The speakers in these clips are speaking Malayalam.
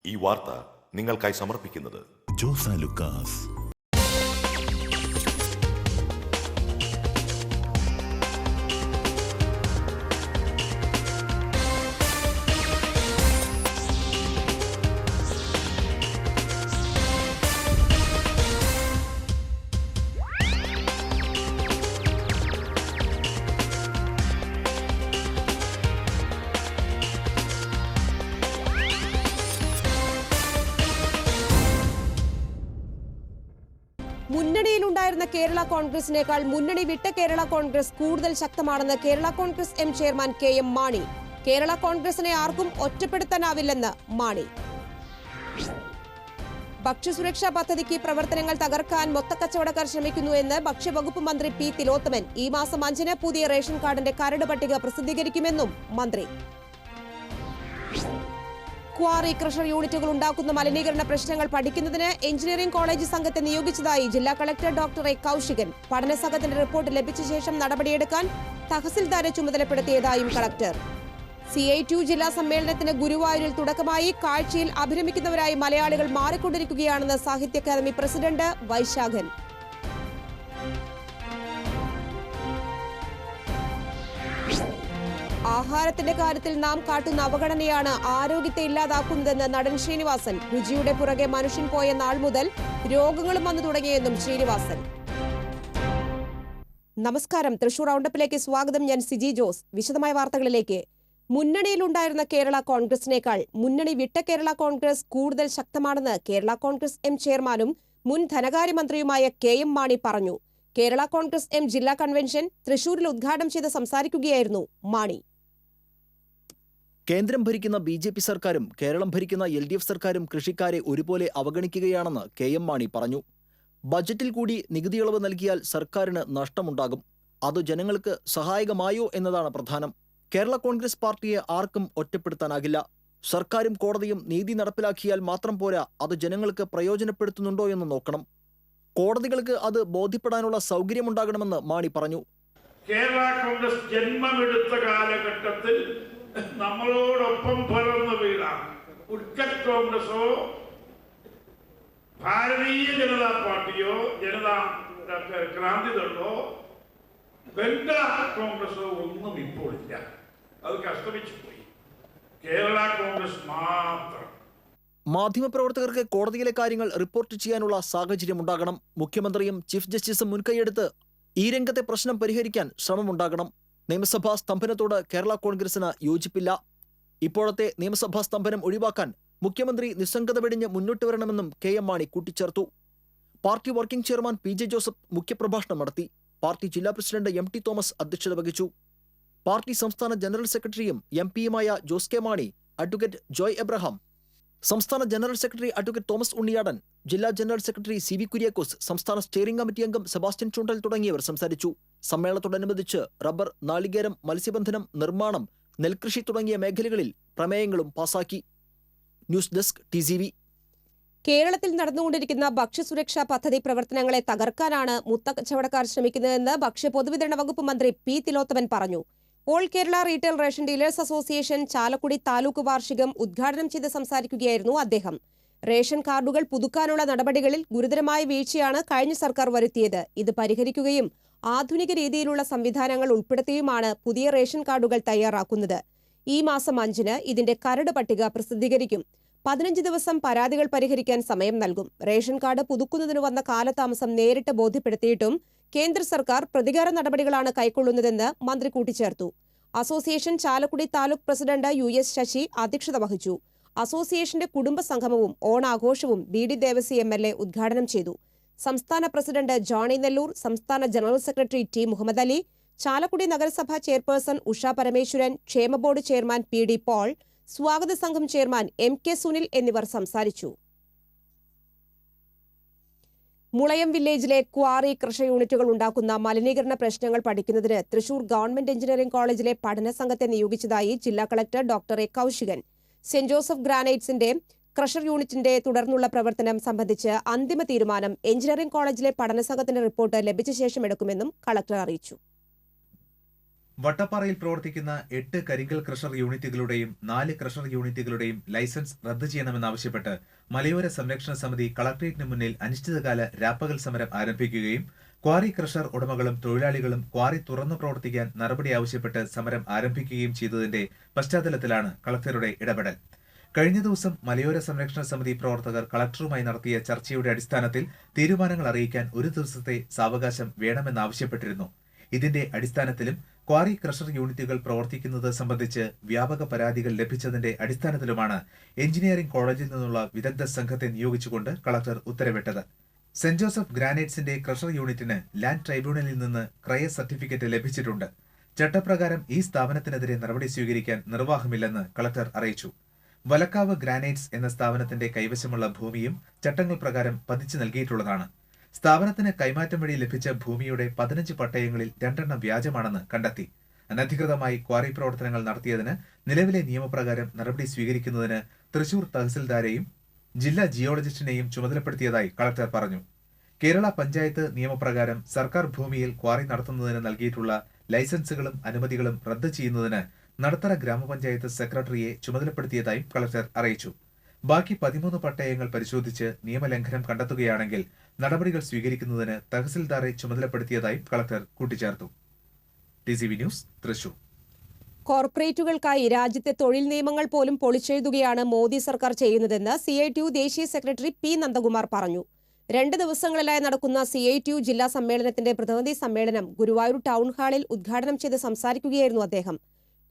ഈ വാർത്ത നിങ്ങൾക്കായി സമർപ്പിക്കുന്നത് ജോസ ലുക്കാസ്. മുന്നണിയിലുണ്ടായിരുന്ന കേരള കോൺഗ്രസിനേക്കാൾ മുന്നണി വിട്ട കേരള കോൺഗ്രസ് കൂടുതൽ ശക്തമാണെന്ന് Kerala Congress M chairman KM Mani. Kerala കോൺഗ്രസിനെ ആർക്കും ഒറ്റപ്പെടുത്താനാവില്ലെന്ന് മാണി. ഭക്ഷ്യസുരക്ഷാ പദ്ധതിക്ക് പ്രവർത്തനങ്ങൾ തകർക്കാൻ മൊത്തക്കച്ചവടക്കാർ ശ്രമിക്കുന്നു എന്ന് ഭക്ഷ്യവകുപ്പ് മന്ത്രി P. തിലോത്തമൻ. ഈ മാസം 5-ന് പുതിയ റേഷൻ കാർഡിന്റെ കരട് പട്ടിക പ്രസിദ്ധീകരിക്കുമെന്നും മന്ത്രി. ക്വാറി ക്രഷർ യൂണിറ്റുകൾ ഉണ്ടാക്കുന്ന മലിനീകരണ പ്രശ്നങ്ങൾ പഠിക്കുന്നതിന് എഞ്ചിനീയറിംഗ് കോളേജ് സംഘത്തെ നിയോഗിച്ചതായി ജില്ലാ കളക്ടർ ഡോക്ടർ A. കൗശികൻ. പഠന സംഘത്തിന്റെ റിപ്പോർട്ട് ലഭിച്ച ശേഷം നടപടിയെടുക്കാൻ തഹസിൽദാരെ ചുമതലപ്പെടുത്തിയതായും കളക്ടർ. CI2 ജില്ലാ സമ്മേളനത്തിന് ഗുരുവായൂരിൽ തുടക്കമായി. കാഴ്ചയിൽ അഭിരമിക്കുന്നവരായി മലയാളികൾ മാറിക്കൊണ്ടിരിക്കുകയാണെന്ന് സാഹിത്യ അക്കാദമി പ്രസിഡന്റ് വൈശാഖൻ. ആഹാരത്തിന്റെ കാര്യത്തിൽ നാം കാട്ടുന്ന അവഗണനയാണ് ആരോഗ്യത്തെ ഇല്ലാതാക്കുന്നതെന്ന് നടൻ ശ്രീനിവാസൻ. രുചിയുടെ പുറകെ മനുഷ്യൻ പോയ നാൾ മുതൽ രോഗങ്ങളും വന്നു തുടങ്ങിയെന്നും ശ്രീനിവാസൻ. നമസ്കാരം, തൃശൂർ റൗണ്ടപ്പിലേക്ക് സ്വാഗതം. ഞാൻ സിജി ജോസ്. വിശദമായ വാർത്തകളിലേക്ക്. മുന്നണിയിലുണ്ടായിരുന്ന കേരള കോൺഗ്രസിനേക്കാൾ മുന്നണി വിട്ട കേരള കോൺഗ്രസ് കൂടുതൽ ശക്തമാണെന്ന് കേരള കോൺഗ്രസ് എം ചെയർമാനും മുൻ ധനകാര്യമന്ത്രിയുമായ KM മാണി പറഞ്ഞു. കേരള കോൺഗ്രസ് എം ജില്ലാ കൺവെൻഷൻ തൃശൂരിൽ ഉദ്ഘാടനം ചെയ്ത് സംസാരിക്കുകയായിരുന്നു മാണി. കേന്ദ്രം ഭരിക്കുന്ന BJP സർക്കാരും കേരളം ഭരിക്കുന്ന LDF സർക്കാരും കൃഷിക്കാരെ ഒരുപോലെ അവഗണിക്കുകയാണെന്ന് KM മാണി പറഞ്ഞു. ബജറ്റിൽ കൂടി നികുതിയിളവ് നൽകിയാൽ സർക്കാരിന് നഷ്ടമുണ്ടാകും. അത് ജനങ്ങൾക്ക് സഹായകമായോ എന്നതാണ് പ്രധാനം. കേരള കോൺഗ്രസ് പാർട്ടിയെ ആർക്കും ഒറ്റപ്പെടുത്താനാകില്ല. സർക്കാരും കോടതിയും നീതി നടപ്പിലാക്കിയാൽ മാത്രം പോരാ, അത് ജനങ്ങൾക്ക് പ്രയോജനപ്പെടുത്തുന്നുണ്ടോ എന്ന് നോക്കണം. കോടതികൾക്ക് അത് ബോധ്യപ്പെടാനുള്ള സൗകര്യമുണ്ടാകണമെന്ന് മാണി പറഞ്ഞു. കേരള കോൺഗ്രസ് ജന്മമെടുത്ത കാലഘട്ടത്തിൽ നമ്മളോടൊപ്പം പിറന്നു വീണ ഉഡ്കൽ കോൺഗ്രസോ ഭാരതീയ ജനതാ പാർട്ടിയോ ജനതാ ക്രാന്തിദളോ ബംഗാ കോൺഗ്രസോ ഒന്നും ഇപ്പോൾ ഇല്ല. അത് കഷ്ടമിച്ചു പോയി. കേരള കോൺഗ്രസ് മാത്രം. മാധ്യമപ്രവർത്തകർക്ക് കോടതിയിലെ കാര്യങ്ങൾ റിപ്പോർട്ട് ചെയ്യാനുള്ള സാഹചര്യമുണ്ടാകണം. മുഖ്യമന്ത്രിയും ചീഫ് ജസ്റ്റിസും മുൻകൈയെടുത്ത് ഈ രംഗത്തെ പ്രശ്നം പരിഹരിക്കാൻ ശ്രമമുണ്ടാകണം. നിയമസഭാ സ്തംഭനത്തോട് കേരള കോൺഗ്രസിന് യോജിപ്പില്ല. ഇപ്പോഴത്തെ നിയമസഭാ സ്തംഭനം ഒഴിവാക്കാൻ മുഖ്യമന്ത്രി നിസ്സംഗത വെടിഞ്ഞ് മുന്നോട്ട് വരണമെന്നും KM മാണി കൂട്ടിച്ചേർത്തു. Party working chairman PJ Joseph മുഖ്യപ്രഭാഷണം നടത്തി. പാർട്ടി ജില്ലാ പ്രസിഡന്റ് MT തോമസ് അധ്യക്ഷത വഹിച്ചു. പാർട്ടി സംസ്ഥാന ജനറൽ സെക്രട്ടറിയും MP-യുമായ ജോസ് K. മാണി, അഡ്വക്കേറ്റ് ജോയ് എബ്രഹാം, സംസ്ഥാന general secretary advocate Thomas Unniyadan, ജില്ലാ ജനറൽ സെക്രട്ടറി CB കുര്യാക്കോസ്, സംസ്ഥാന സ്റ്റിയറിംഗ് കമ്മിറ്റി അംഗം സെബാസ്റ്റ്യൻ ചൂണ്ടൽ തുടങ്ങിയവർ സംസാരിച്ചു. സമ്മേളനത്തോടനുബന്ധിച്ച് റബ്ബർ, നാളികേരം, മത്സ്യബന്ധനം, നിർമ്മാണം, നെൽകൃഷി തുടങ്ങിയ മേഖലകളിൽ പ്രമേയങ്ങളും പാസാക്കി. News desk TCV. കേരളത്തിൽ നടന്നുകൊണ്ടിരിക്കുന്ന ഭക്ഷ്യസുരക്ഷാ പദ്ധതി പ്രവർത്തനങ്ങളെ തകർക്കാനാണ് മുത്തക്കച്ചവടക്കാർ ശ്രമിക്കുന്നതെന്ന് ഭക്ഷ്യ പൊതുവിതരണ വകുപ്പ് മന്ത്രി P. തിലോത്തമൻ പറഞ്ഞു. All Kerala retail ration dealers association Chalakudy taluk വാർഷികം ഉദ്ഘാടനം ചെയ്ത് സംസാരിക്കുകയായിരുന്നു അദ്ദേഹം. റേഷൻ കാർഡുകൾ പുതുക്കാനുള്ള നടപടികളിൽ ഗുരുതരമായ വീഴ്ചയാണ് കഴിഞ്ഞ സർക്കാർ വരുത്തിയത്. ഇത് പരിഹരിക്കുകയും ആധുനിക രീതിയിലുള്ള സംവിധാനങ്ങൾ ഉൾപ്പെടുത്തിയുമാണ് പുതിയ റേഷൻ കാർഡുകൾ തയ്യാറാക്കുന്നത്. ഈ മാസം 5-ന് ഇതിന്റെ കരട് പട്ടിക പ്രസിദ്ധീകരിക്കും. 15 ദിവസം പരാതികൾ പരിഹരിക്കാൻ സമയം നൽകും. റേഷൻ കാർഡ് പുതുക്കുന്നതിന് വന്ന കാലതാമസം നേരിട്ട് ബോധ്യപ്പെടുത്തിയിട്ടും കേന്ദ്ര സർക്കാർ പ്രതികാര നടപടികളാണ് കൈക്കൊള്ളുന്നതെന്ന് മന്ത്രി കൂട്ടിച്ചേർത്തു. Association Chalakudy taluk president US Sasi അധ്യക്ഷത വഹിച്ചു. അസോസിയേഷന്റെ കുടുംബ സംഗമവും ഓണാഘോഷവും BD ദേവസി MLA ഉദ്ഘാടനം ചെയ്തു. സംസ്ഥാന പ്രസിഡന്റ് ജോണി നെല്ലൂർ, സംസ്ഥാന general secretary T. Muhammad Ali, Chalakudy നഗരസഭാ ചെയർപേഴ്സൺ ഉഷ പരമേശ്വരൻ, ക്ഷേമ ബോർഡ് ചെയർമാൻ PD പോൾ, സ്വാഗത സംഘം ചെയർമാൻ MK സുനിൽ എന്നിവർ സംസാരിച്ചു. മുളയം വില്ലേജിലെ ക്വാറി ക്രഷർ യൂണിറ്റുകൾ ഉണ്ടാക്കുന്ന മലിനീകരണ പ്രശ്നങ്ങൾ പഠിക്കുന്നതിന് തൃശൂർ ഗവൺമെന്റ് എഞ്ചിനീയറിംഗ് കോളേജിലെ പഠന സംഘത്തെ നിയോഗിച്ചതായി ജില്ലാ collector doctor A. Kaushikan. Saint Joseph ഗ്രാനൈറ്റ്സിന്റെ ക്രഷർ യൂണിറ്റിന്റെ തുടർന്നുള്ള പ്രവർത്തനം സംബന്ധിച്ച് അന്തിമ തീരുമാനം എഞ്ചിനീയറിംഗ് കോളേജിലെ പഠന സംഘത്തിന്റെ റിപ്പോർട്ട് ലഭിച്ച ശേഷം എടുക്കുമെന്നും കളക്ടർ അറിയിച്ചു. വട്ടപ്പാറയിൽ പ്രവർത്തിക്കുന്ന 8 കരിങ്കൽ ക്രഷർ യൂണിറ്റുകളുടെയും 4 ക്രഷർ യൂണിറ്റുകളുടെയും ലൈസൻസ് റദ്ദു ചെയ്യണമെന്നാവശ്യപ്പെട്ട് മലയോര സംരക്ഷണ സമിതി കളക്ടറേറ്റിന് മുന്നിൽ അനിശ്ചിതകാല രാപ്പകൽ സമരം ആരംഭിക്കുകയും ക്വാറി ക്രഷർ ഉടമകളും തൊഴിലാളികളും ക്വാറി തുറന്നു പ്രവർത്തിക്കാൻ നടപടി ആവശ്യപ്പെട്ട് സമരം ആരംഭിക്കുകയും ചെയ്തതിന്റെ പശ്ചാത്തലത്തിലാണ് കളക്ടറുടെ ഇടപെടൽ. കഴിഞ്ഞ ദിവസം മലയോര സംരക്ഷണ സമിതി പ്രവർത്തകർ കളക്ടറുമായി നടത്തിയ ചർച്ചയുടെ അടിസ്ഥാനത്തിൽ തീരുമാനങ്ങൾ അറിയിക്കാൻ ഒരു ദിവസത്തെ സാവകാശം വേണമെന്നാവശ്യപ്പെട്ടിരുന്നു. ഇതിന്റെ അടിസ്ഥാനത്തിലും ക്വാറി ക്രഷർ യൂണിറ്റുകൾ പ്രവർത്തിക്കുന്നത് സംബന്ധിച്ച് വ്യാപക പരാതികൾ ലഭിച്ചതിന്റെ അടിസ്ഥാനത്തിലുമാണ് എഞ്ചിനീയറിംഗ് കോളേജിൽ നിന്നുള്ള വിദഗ്ധ സംഘത്തെ നിയോഗിച്ചുകൊണ്ട് കളക്ടർ ഉത്തരവിട്ടത്. സെന്റ് ജോസഫ് ഗ്രാനൈറ്റ്സിന്റെ ക്രഷർ യൂണിറ്റിന് ലാൻഡ് ട്രൈബ്യൂണലിൽ നിന്ന് ക്രയ സർട്ടിഫിക്കറ്റ് ലഭിച്ചിട്ടുണ്ട്. ചട്ടപ്രകാരം ഈ സ്ഥാപനത്തിനെതിരെ നടപടി സ്വീകരിക്കാൻ നിർവാഹമില്ലെന്ന് കളക്ടർ അറിയിച്ചു. വലക്കാവ് ഗ്രാനൈറ്റ്സ് എന്ന സ്ഥാപനത്തിന്റെ കൈവശമുള്ള ഭൂമിയും ചട്ടങ്ങൾ പ്രകാരം പതിച്ചു നൽകിയിട്ടുള്ളതാണ്. സ്ഥാപനത്തിന് കൈമാറ്റം വഴി ലഭിച്ച ഭൂമിയുടെ 15 പട്ടയങ്ങളിൽ 2 എണ്ണം വ്യാജമാണെന്ന് കണ്ടെത്തി. അനധികൃതമായി ക്വാറി പ്രവർത്തനങ്ങൾ നടത്തിയതിന് നിലവിലെ നിയമപ്രകാരം നടപടി സ്വീകരിക്കുന്നതിന് തൃശൂർ തഹസിൽദാരെയും ജില്ലാ ജിയോളജിസ്റ്റിനെയും ചുമതലപ്പെടുത്തിയതായി കളക്ടർ പറഞ്ഞു. കേരള പഞ്ചായത്ത് നിയമപ്രകാരം സർക്കാർ ഭൂമിയിൽ ക്വാറി നടത്തുന്നതിന് നൽകിയിട്ടുള്ള ലൈസൻസുകളും അനുമതികളും റദ്ദു ചെയ്യുന്നതിന് നടത്തറ ഗ്രാമപഞ്ചായത്ത് സെക്രട്ടറിയെ ചുമതലപ്പെടുത്തിയതായും കളക്ടർ അറിയിച്ചു. ബാക്കി 13 പട്ടയങ്ങൾ പരിശോധിച്ച് നിയമലംഘനം കണ്ടെത്തുകയാണെങ്കിൽ നടപടികൾ സ്വീകരിക്കുന്നതിന് തഹസിൽദാറെ ചുമതലപ്പെടുത്തിയതായും കളക്ടർ കൂട്ടിച്ചേർത്തു. TCV news, Thrissur. കോർപ്പറേറ്റുകൾക്കായി രാജ്യത്തെ തൊഴിൽ നിയമങ്ങൾ പോലും പൊളിച്ചെഴുതുകയാണ് മോദി സർക്കാർ ചെയ്യുന്നതെന്ന് CITU ദേശീയ സെക്രട്ടറി P. നന്ദകുമാർ പറഞ്ഞു. 2 ദിവസങ്ങളിലായി നടക്കുന്ന CITU ജില്ലാ സമ്മേളനത്തിന്റെ പ്രതിനിധി സമ്മേളനം ഗുരുവായൂർ ടൗൺ ഹാളിൽ ഉദ്ഘാടനം ചെയ്ത് സംസാരിക്കുകയായിരുന്നു അദ്ദേഹം.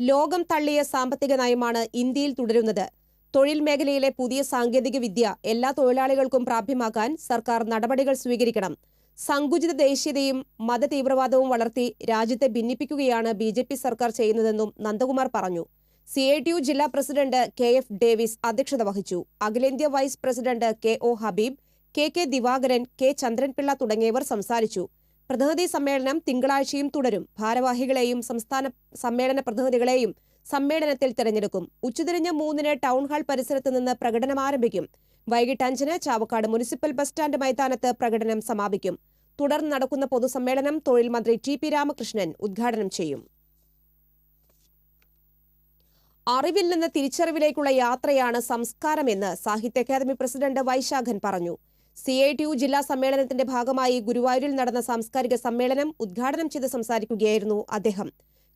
ലോകം തള്ളിയ സാമ്പത്തിക നയമാണ് ഇന്ത്യയിൽ തുടരുന്നത്. തൊഴിൽ മേഖലയിലെ പുതിയ സാങ്കേതിക വിദ്യ എല്ലാ തൊഴിലാളികൾക്കും പ്രാപ്യമാക്കാൻ സർക്കാർ നടപടികൾ സ്വീകരിക്കണം. സങ്കുചിത ദേശീയതയും മതതീവ്രവാദവും വളർത്തി രാജ്യത്തെ ഭിന്നിപ്പിക്കുകയാണ് BJP സർക്കാർ ചെയ്യുന്നതെന്നും നന്ദകുമാർ പറഞ്ഞു. CITU ജില്ലാ പ്രസിഡന്റ് KF ഡേവിസ് അധ്യക്ഷത വഹിച്ചു. അഖിലേന്ത്യാ vice president KO Habeeb, KK Divakaran, K Chandranpillai തുടങ്ങിയവർ സംസാരിച്ചു. പ്രതിനിധി സമ്മേളനം തിങ്കളാഴ്ചയും തുടരും. ഭാരവാഹികളെയും സംസ്ഥാന സമ്മേളന പ്രതിനിധികളെയും സമ്മേളനത്തിൽ തെരഞ്ഞെടുക്കും. ഉച്ചതിരിഞ്ഞ് 3-ന് ടൗൺഹാൾ പരിസരത്ത് നിന്ന് പ്രകടനം ആരംഭിക്കും. വൈകിട്ട് 5-ന് ചാവക്കാട് മുനിസിപ്പൽ ബസ് സ്റ്റാൻഡ് മൈതാനത്ത് പ്രകടനം സമാപിക്കും. തുടർന്ന് നടക്കുന്ന പൊതുസമ്മേളനം തൊഴിൽ മന്ത്രി TP രാമകൃഷ്ണൻ ഉദ്ഘാടനം ചെയ്യും. അറിവിൽ നിന്ന് തിരിച്ചറിവിലേക്കുള്ള യാത്രയാണ് സംസ്കാരമെന്ന് സാഹിത്യ അക്കാദമി പ്രസിഡന്റ് വൈശാഖൻ പറഞ്ഞു. CITU ജില്ലാ സമ്മേളനത്തിന്റെ ഭാഗമായി ഗുരുവായൂരിൽ നടന്ന സാംസ്കാരിക സമ്മേളനം ഉദ്ഘാടനം ചെയ്ത് സംസാരിക്കുകയായിരുന്നു അദ്ദേഹം.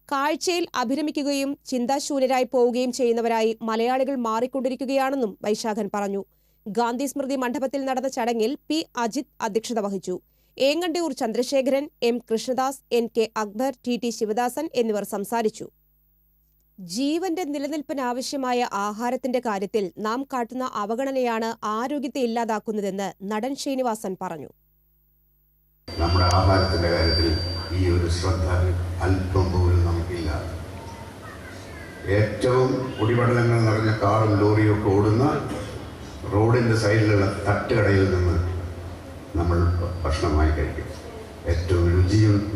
കാഴ്ചയിൽ അഭിരമിക്കുകയും ചിന്താശൂന്യരായി പോവുകയും ചെയ്യുന്നവരായി മലയാളികൾ മാറിക്കൊണ്ടിരിക്കുകയാണെന്നും വൈശാഖൻ പറഞ്ഞു. ഗാന്ധി സ്മൃതി മണ്ഡപത്തിൽ നടന്ന ചടങ്ങിൽ P. അജിത് അധ്യക്ഷത വഹിച്ചു. Engandiyur Chandrasekharan, M. Krishnadas, NK Akbar, TT Sivadasan എന്നിവർ സംസാരിച്ചു. ജീവന്റെ നിലനിൽപ്പിനാവശ്യമായ ആഹാരത്തിന്റെ കാര്യത്തിൽ നാം കാട്ടുന്ന അവഗണനയാണ് ആരോഗ്യത്തെ ഇല്ലാതാക്കുന്നതെന്ന് നടൻ ശ്രീനിവാസൻ പറഞ്ഞു. നമ്മുടെ ആഹാരത്തിന്റെ കാര്യത്തിൽ ഈ ഒരു ശ്രദ്ധ അല്പം പോലും നമുക്കില്ല. ഏറ്റവും കുടിപടലങ്ങൾ നിറഞ്ഞ കാറും ലോറിയും ഒക്കെ ഓടുന്ന റോഡിന്റെ സൈഡിലുള്ള തട്ടുകടയിൽ നിന്ന് നമ്മൾ ഭക്ഷണമായി കഴിക്കും. ഏറ്റവും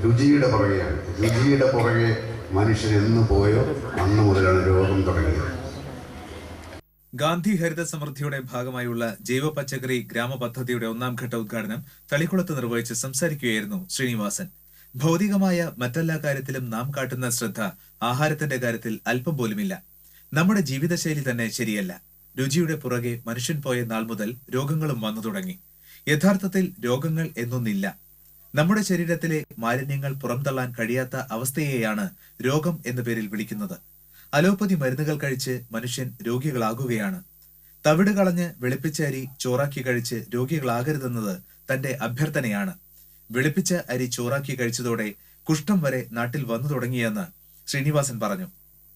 രുചിയുടെ പുറകെയാണ്. രുചിയുടെ പുറകെ മനുഷ്യൻ എന്ന് പോയോ അന്ന് മുതലാണ് രോഗം തുടങ്ങിയത്. ഗാന്ധി ഹരിത സമൃദ്ധിയുടെ ഭാഗമായുള്ള ജൈവ പച്ചക്കറി ഗ്രാമ പദ്ധതിയുടെ 1ാം ഘട്ട ഉദ്ഘാടനം തളിക്കുളത്ത് നിർവഹിച്ച് സംസാരിക്കുകയായിരുന്നു ശ്രീനിവാസൻ. ഭൗതികമായ മറ്റെല്ലാ കാര്യത്തിലും നാം കാട്ടുന്ന ശ്രദ്ധ ആഹാരത്തിന്റെ കാര്യത്തിൽ അല്പം പോലുമില്ല. നമ്മുടെ ജീവിതശൈലി തന്നെ ശരിയല്ല. രുചിയുടെ പുറകെ മനുഷ്യൻ പോയ നാൾ മുതൽ രോഗങ്ങളും വന്നു തുടങ്ങി. യഥാർത്ഥത്തിൽ രോഗങ്ങൾ എന്നൊന്നില്ല. നമ്മുടെ ശരീരത്തിലെ മാലിന്യങ്ങൾ പുറംതള്ളാൻ കഴിയാത്ത അവസ്ഥയെയാണ് രോഗം എന്ന പേരിൽ വിളിക്കുന്നത്. അലോപ്പതി മരുന്നുകൾ കഴിച്ച് മനുഷ്യൻ രോഗികളാകുകയാണ്. തവിട് കളഞ്ഞ് വെളുപ്പിച്ച അരി ചോറാക്കി കഴിച്ച് രോഗികളാകരുതെന്നത് തന്റെ അഭ്യർത്ഥനയാണ്. വെളുപ്പിച്ച അരി ചോറാക്കി കഴിച്ചതോടെ കുഷ്ഠം വരെ നാട്ടിൽ വന്നു തുടങ്ങിയെന്ന് ശ്രീനിവാസൻ പറഞ്ഞു.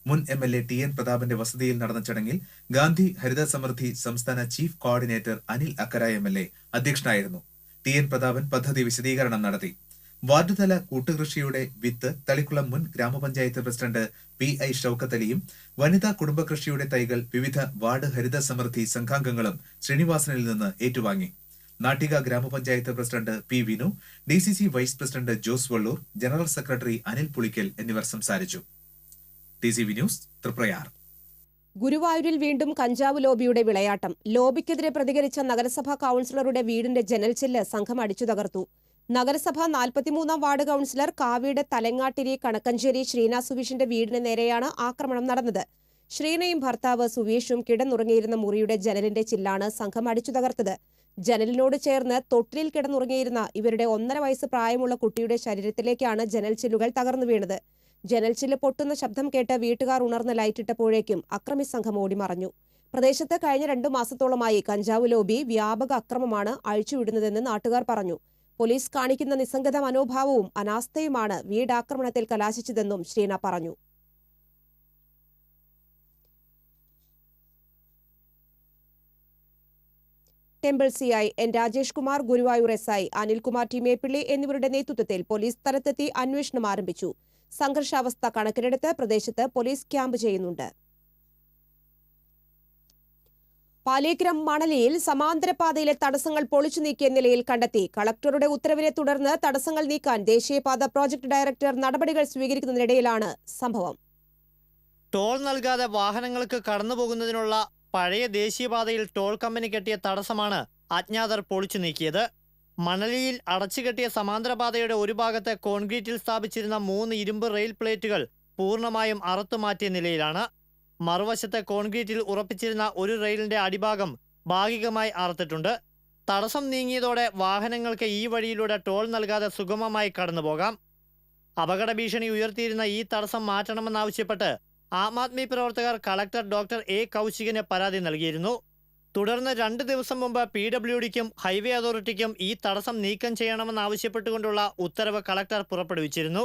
മുൻ MLA TN പ്രതാപന്റെ വസതിയിൽ നടന്ന ചടങ്ങിൽ ഗാന്ധി ഹരിത സമൃദ്ധി സംസ്ഥാന ചീഫ് കോർഡിനേറ്റർ അനിൽ അക്കര MLA അധ്യക്ഷനായിരുന്നു. TN പ്രതാപൻ പദ്ധതി വിശദീകരണം നടത്തി. വാർഡ് തല കൂട്ടുകൃഷിയുടെ വിത്ത് തളിക്കുളം മുൻ ഗ്രാമപഞ്ചായത്ത് പ്രസിഡന്റ് PI ഷൌക്കത്ത് അലിയും വനിതാ കുടുംബകൃഷിയുടെ തൈകൾ വിവിധ വാർഡ് ഹരിത സമൃദ്ധി സംഘാംഗങ്ങളും ശ്രീനിവാസനിൽ നിന്ന് ഏറ്റുവാങ്ങി. നാട്ടിക ഗ്രാമപഞ്ചായത്ത് president P. Vinu, DCC vice president Jose Vallur, general secretary Anil Pulikkal എന്നിവർ സംസാരിച്ചു. TCV news, Thriprayar. ഗുരുവായൂരിൽ വീണ്ടും കഞ്ചാവ് ലോബിയുടെ വിളയാട്ടം. ലോബിക്കെതിരെ പ്രതികരിച്ച നഗരസഭാ കൌൺസിലറുടെ വീടിന്റെ ജനൽച്ചില്ല് സംഘം അടിച്ചു തകർത്തു. നഗരസഭ 43-ാം വാർഡ് കൌൺസിലർ കാവ്യയുടെ തലങ്ങാട്ടിരി കണക്കഞ്ചേരി ശ്രീന സുവീഷിന്റെ വീടിന് നേരെയാണ് ആക്രമണം നടന്നത്. ശ്രീനയും ഭർത്താവ് സുവീഷും കിടന്നുറങ്ങിയിരുന്ന മുറിയുടെ ജനലിന്റെ ചില്ലാണ് സംഘം അടിച്ചു തകർത്തത്. ജനലിനോട് ചേർന്ന് തൊട്ടിലിൽ കിടന്നുറങ്ങിയിരുന്ന ഇവരുടെ 1.5 വയസ്സ് പ്രായമുള്ള കുട്ടിയുടെ ശരീരത്തിലേക്കാണ് ജനൽ ചില്ലുകൾ തകർന്നു വീണത്. ജനൽ ചില്ല് പൊട്ടുന്ന ശബ്ദം കേട്ട് വീട്ടുകാർ ഉണർന്ന് ലൈറ്റിട്ടപ്പോഴേക്കും അക്രമി സംഘം ഓടിമറഞ്ഞു. പ്രദേശത്ത് കഴിഞ്ഞ 2 മാസത്തോളമായി കഞ്ചാവ് ലോബി വ്യാപക അക്രമമാണ് അഴിച്ചുവിടുന്നതെന്ന് നാട്ടുകാർ പറഞ്ഞു. പോലീസ് കാണിക്കുന്ന നിസ്സംഗത മനോഭാവവും അനാസ്ഥയുമാണ് വീടാക്രമണത്തിൽ കലാശിച്ചതെന്നും ശ്രീന പറഞ്ഞു. Temple CI N Rajesh Kumar, Guruvayur SI Anilkumar T Meppilly എന്നിവരുടെ നേതൃത്വത്തിൽ പോലീസ് സ്ഥലത്തെത്തി അന്വേഷണം ആരംഭിച്ചു. സംഘർഷാവസ്ഥ കണക്കിലെടുത്ത് പ്രദേശത്ത് പോലീസ് ക്യാമ്പ് ചെയ്യുന്നുണ്ട്. പാലേക്കരം മണലിയിൽ സമാന്തരപാതയിലെ തടസ്സങ്ങൾ പൊളിച്ചു നീക്കിയ നിലയിൽ കണ്ടെത്തി. കളക്ടറുടെ ഉത്തരവിനെ തുടർന്ന് തടസ്സങ്ങൾ നീക്കാൻ ദേശീയപാത പ്രോജക്ട് ഡയറക്ടർ നടപടികൾ സ്വീകരിക്കുന്നതിനിടയിലാണ് സംഭവം. ടോൾ നൽകാതെ വാഹനങ്ങൾക്ക് കടന്നുപോകുന്നതിനുള്ള പഴയ ദേശീയപാതയിൽ ടോൾ കമ്പനി കെട്ടിയ തടസ്സമാണ് അജ്ഞാതർ പൊളിച്ചു നീക്കിയത്. മണലിയിൽ അടച്ചുകെട്ടിയ സമാന്തരപാതയുടെ ഒരു ഭാഗത്ത് കോൺക്രീറ്റിൽ സ്ഥാപിച്ചിരുന്ന 3 ഇരുമ്പ് റെയിൽ പ്ലേറ്റുകൾ പൂർണ്ണമായും അറുത്തുമാറ്റിയ നിലയിലാണ്. മറുവശത്ത് കോൺക്രീറ്റിൽ ഉറപ്പിച്ചിരുന്ന ഒരു റെയിലിന്റെ അടിഭാഗം ഭാഗികമായി അറുത്തിട്ടുണ്ട്. തടസ്സം നീങ്ങിയതോടെ വാഹനങ്ങൾക്ക് ഈ വഴിയിലൂടെ ടോൾ നൽകാതെ സുഗമമായി കടന്നുപോകാം. അപകട ഭീഷണി ഉയർത്തിയിരുന്ന ഈ തടസ്സം മാറ്റണമെന്നാവശ്യപ്പെട്ട് ആം ആദ്മി പ്രവർത്തകർ കളക്ടർ ഡോക്ടർ എ കൗശികിന് പരാതി നൽകിയിരുന്നു. തുടർന്ന് 2 ദിവസം മുമ്പ് PWDക്കും ഹൈവേ അതോറിറ്റിക്കും ഈ തടസ്സം നീക്കം ചെയ്യണമെന്നാവശ്യപ്പെട്ടുകൊണ്ടുള്ള ഉത്തരവ് കളക്ടർ പുറപ്പെടുവിച്ചിരുന്നു.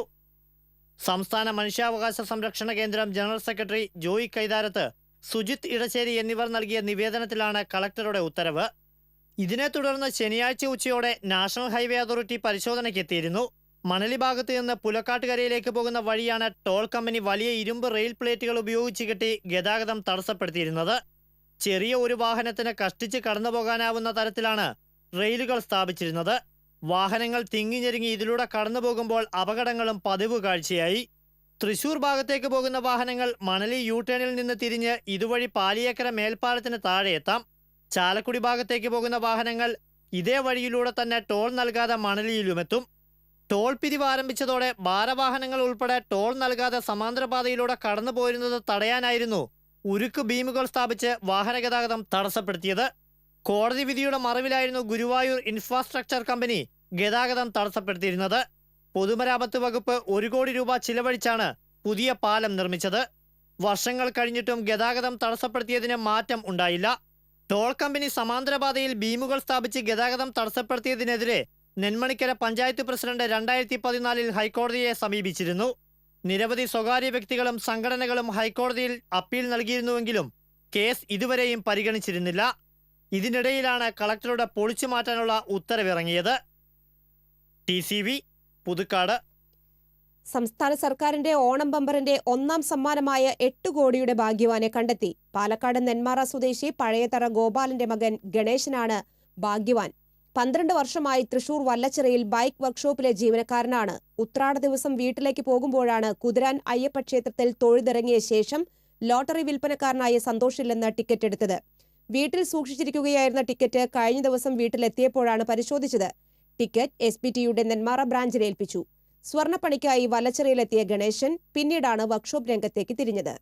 സംസ്ഥാന മനുഷ്യാവകാശ സംരക്ഷണ കേന്ദ്രം ജനറൽ സെക്രട്ടറി ജോയി കൈതാരത്ത്, സുജിത് ഇടശ്ശേരി എന്നിവർ നൽകിയ നിവേദനത്തിലാണ് കളക്ടറുടെ ഉത്തരവ്. ഇതിനെ തുടർന്ന് ശനിയാഴ്ച ഉച്ചയോടെ നാഷണൽ ഹൈവേ അതോറിറ്റി പരിശോധനയ്ക്കെത്തിയിരുന്നു. മണലി ഭാഗത്ത് നിന്ന് പുലക്കാട്ടുകരയിലേക്ക് പോകുന്ന വഴിയാണ് ടോൾ കമ്പനി വലിയ ഇരുമ്പ് റെയിൽ പ്ലേറ്റുകൾ ഉപയോഗിച്ച് കെട്ടി ഗതാഗതം തടസ്സപ്പെടുത്തിയിരുന്നത്. ചെറിയ ഒരു വാഹനത്തിന് കഷ്ടിച്ച് കടന്നുപോകാനാവുന്ന തരത്തിലാണ് റെയിലുകൾ സ്ഥാപിച്ചിരുന്നത്. വാഹനങ്ങൾ തിങ്ങിഞ്ഞെരുങ്ങി ഇതിലൂടെ കടന്നുപോകുമ്പോൾ അപകടങ്ങളും പതിവ് കാഴ്ചയായി. തൃശൂർ ഭാഗത്തേക്ക് പോകുന്ന വാഹനങ്ങൾ മണലി യു-ടേണിൽ നിന്ന് തിരിഞ്ഞ് ഇതുവഴി പാലിയേക്കര മേൽപ്പാലത്തിന് താഴെ എത്താം. ചാലക്കുടി ഭാഗത്തേക്ക് പോകുന്ന വാഹനങ്ങൾ ഇതേ വഴിയിലൂടെ തന്നെ ടോൾ നൽകാതെ മണലിയിലുമെത്തും. ടോൾ പിരിവ് ആരംഭിച്ചതോടെ ഭാരവാഹനങ്ങൾ ഉൾപ്പെടെ ടോൾ നൽകാതെ സമാന്തരപാതയിലൂടെ കടന്നുപോയിരുന്നത് തടയാനായിരുന്നു ഉരുക്ക് ബീമുകൾ സ്ഥാപിച്ച് വാഹനഗതാഗതം തടസ്സപ്പെടുത്തിയത്. കോടതി വിധിയുടെ മറവിലായിരുന്നു ഗുരുവായൂർ ഇൻഫ്രാസ്ട്രക്ചർ കമ്പനി ഗതാഗതം തടസ്സപ്പെടുത്തിയിരുന്നത്. പൊതുമരാമത്ത് വകുപ്പ് 1 കോടി രൂപ ചിലവഴിച്ചാണ് പുതിയ പാലം നിർമ്മിച്ചത്. വർഷങ്ങൾ കഴിഞ്ഞിട്ടും ഗതാഗതം തടസ്സപ്പെടുത്തിയതിന് മാറ്റം ഉണ്ടായില്ല. ടോൾ കമ്പനി സമാന്തരപാതയിൽ ബീമുകൾ സ്ഥാപിച്ച് ഗതാഗതം തടസ്സപ്പെടുത്തിയതിനെതിരെ നെന്മണിക്കര പഞ്ചായത്ത് പ്രസിഡന്റ് 2014 ഹൈക്കോടതിയെ സമീപിച്ചിരുന്നു. നിരവധി സ്വകാര്യ വ്യക്തികളും സംഘടനകളും ഹൈക്കോടതിയിൽ അപ്പീൽ നൽകിയിരുന്നുവെങ്കിലും കേസ് ഇതുവരെയും പരിഗണിച്ചിരുന്നില്ല. ഇതിനിടയിലാണ് കളക്ടറുടെ പൊളിച്ചു മാറ്റാനുള്ള ഉത്തരവിറങ്ങിയത്. TCV പുതുക്കാട്. സംസ്ഥാന സർക്കാരിന്റെ ഓണം ബമ്പറിന്റെ 1ാം സമ്മാനമായ 8 കോടിയുടെ ഭാഗ്യവാനെ കണ്ടെത്തി. പാലക്കാട് നെന്മാറ സ്വദേശി പഴയതറ ഗോപാലന്റെ മകൻ ഗണേശനാണ് ഭാഗ്യവാൻ. 12 വർഷമായി തൃശൂർ വല്ലച്ചിറയിൽ ബൈക്ക് വർക്ക്ഷോപ്പിലെ ജീവനക്കാരനാണ്. ഉത്രാട ദിവസം വീട്ടിലേക്ക് പോകുമ്പോഴാണ് കുതിരാൻ അയ്യപ്പ ക്ഷേത്രത്തിൽ തൊഴുതിറങ്ങിയ ശേഷം ലോട്ടറി വിൽപ്പനക്കാരനായ സന്തോഷില്ലെന്ന് ടിക്കറ്റ് എടുത്തത്. വീട്ടിൽ സൂക്ഷിച്ചിരിക്കുകയായിരുന്ന ടിക്കറ്റ് കഴിഞ്ഞ ദിവസം വീട്ടിലെത്തിയപ്പോഴാണ് പരിശോധിച്ചത്. ടിക്കറ്റ് SPTയുടെ നെന്മാറ ബ്രാഞ്ചിൽ ഏൽപ്പിച്ചു. സ്വർണ്ണപ്പണിക്കായി വല്ലച്ചിറയിലെത്തിയ ഗണേശൻ പിന്നീടാണ് വർക്ക്ഷോപ്പ് രംഗത്തേക്ക് തിരിഞ്ഞത്.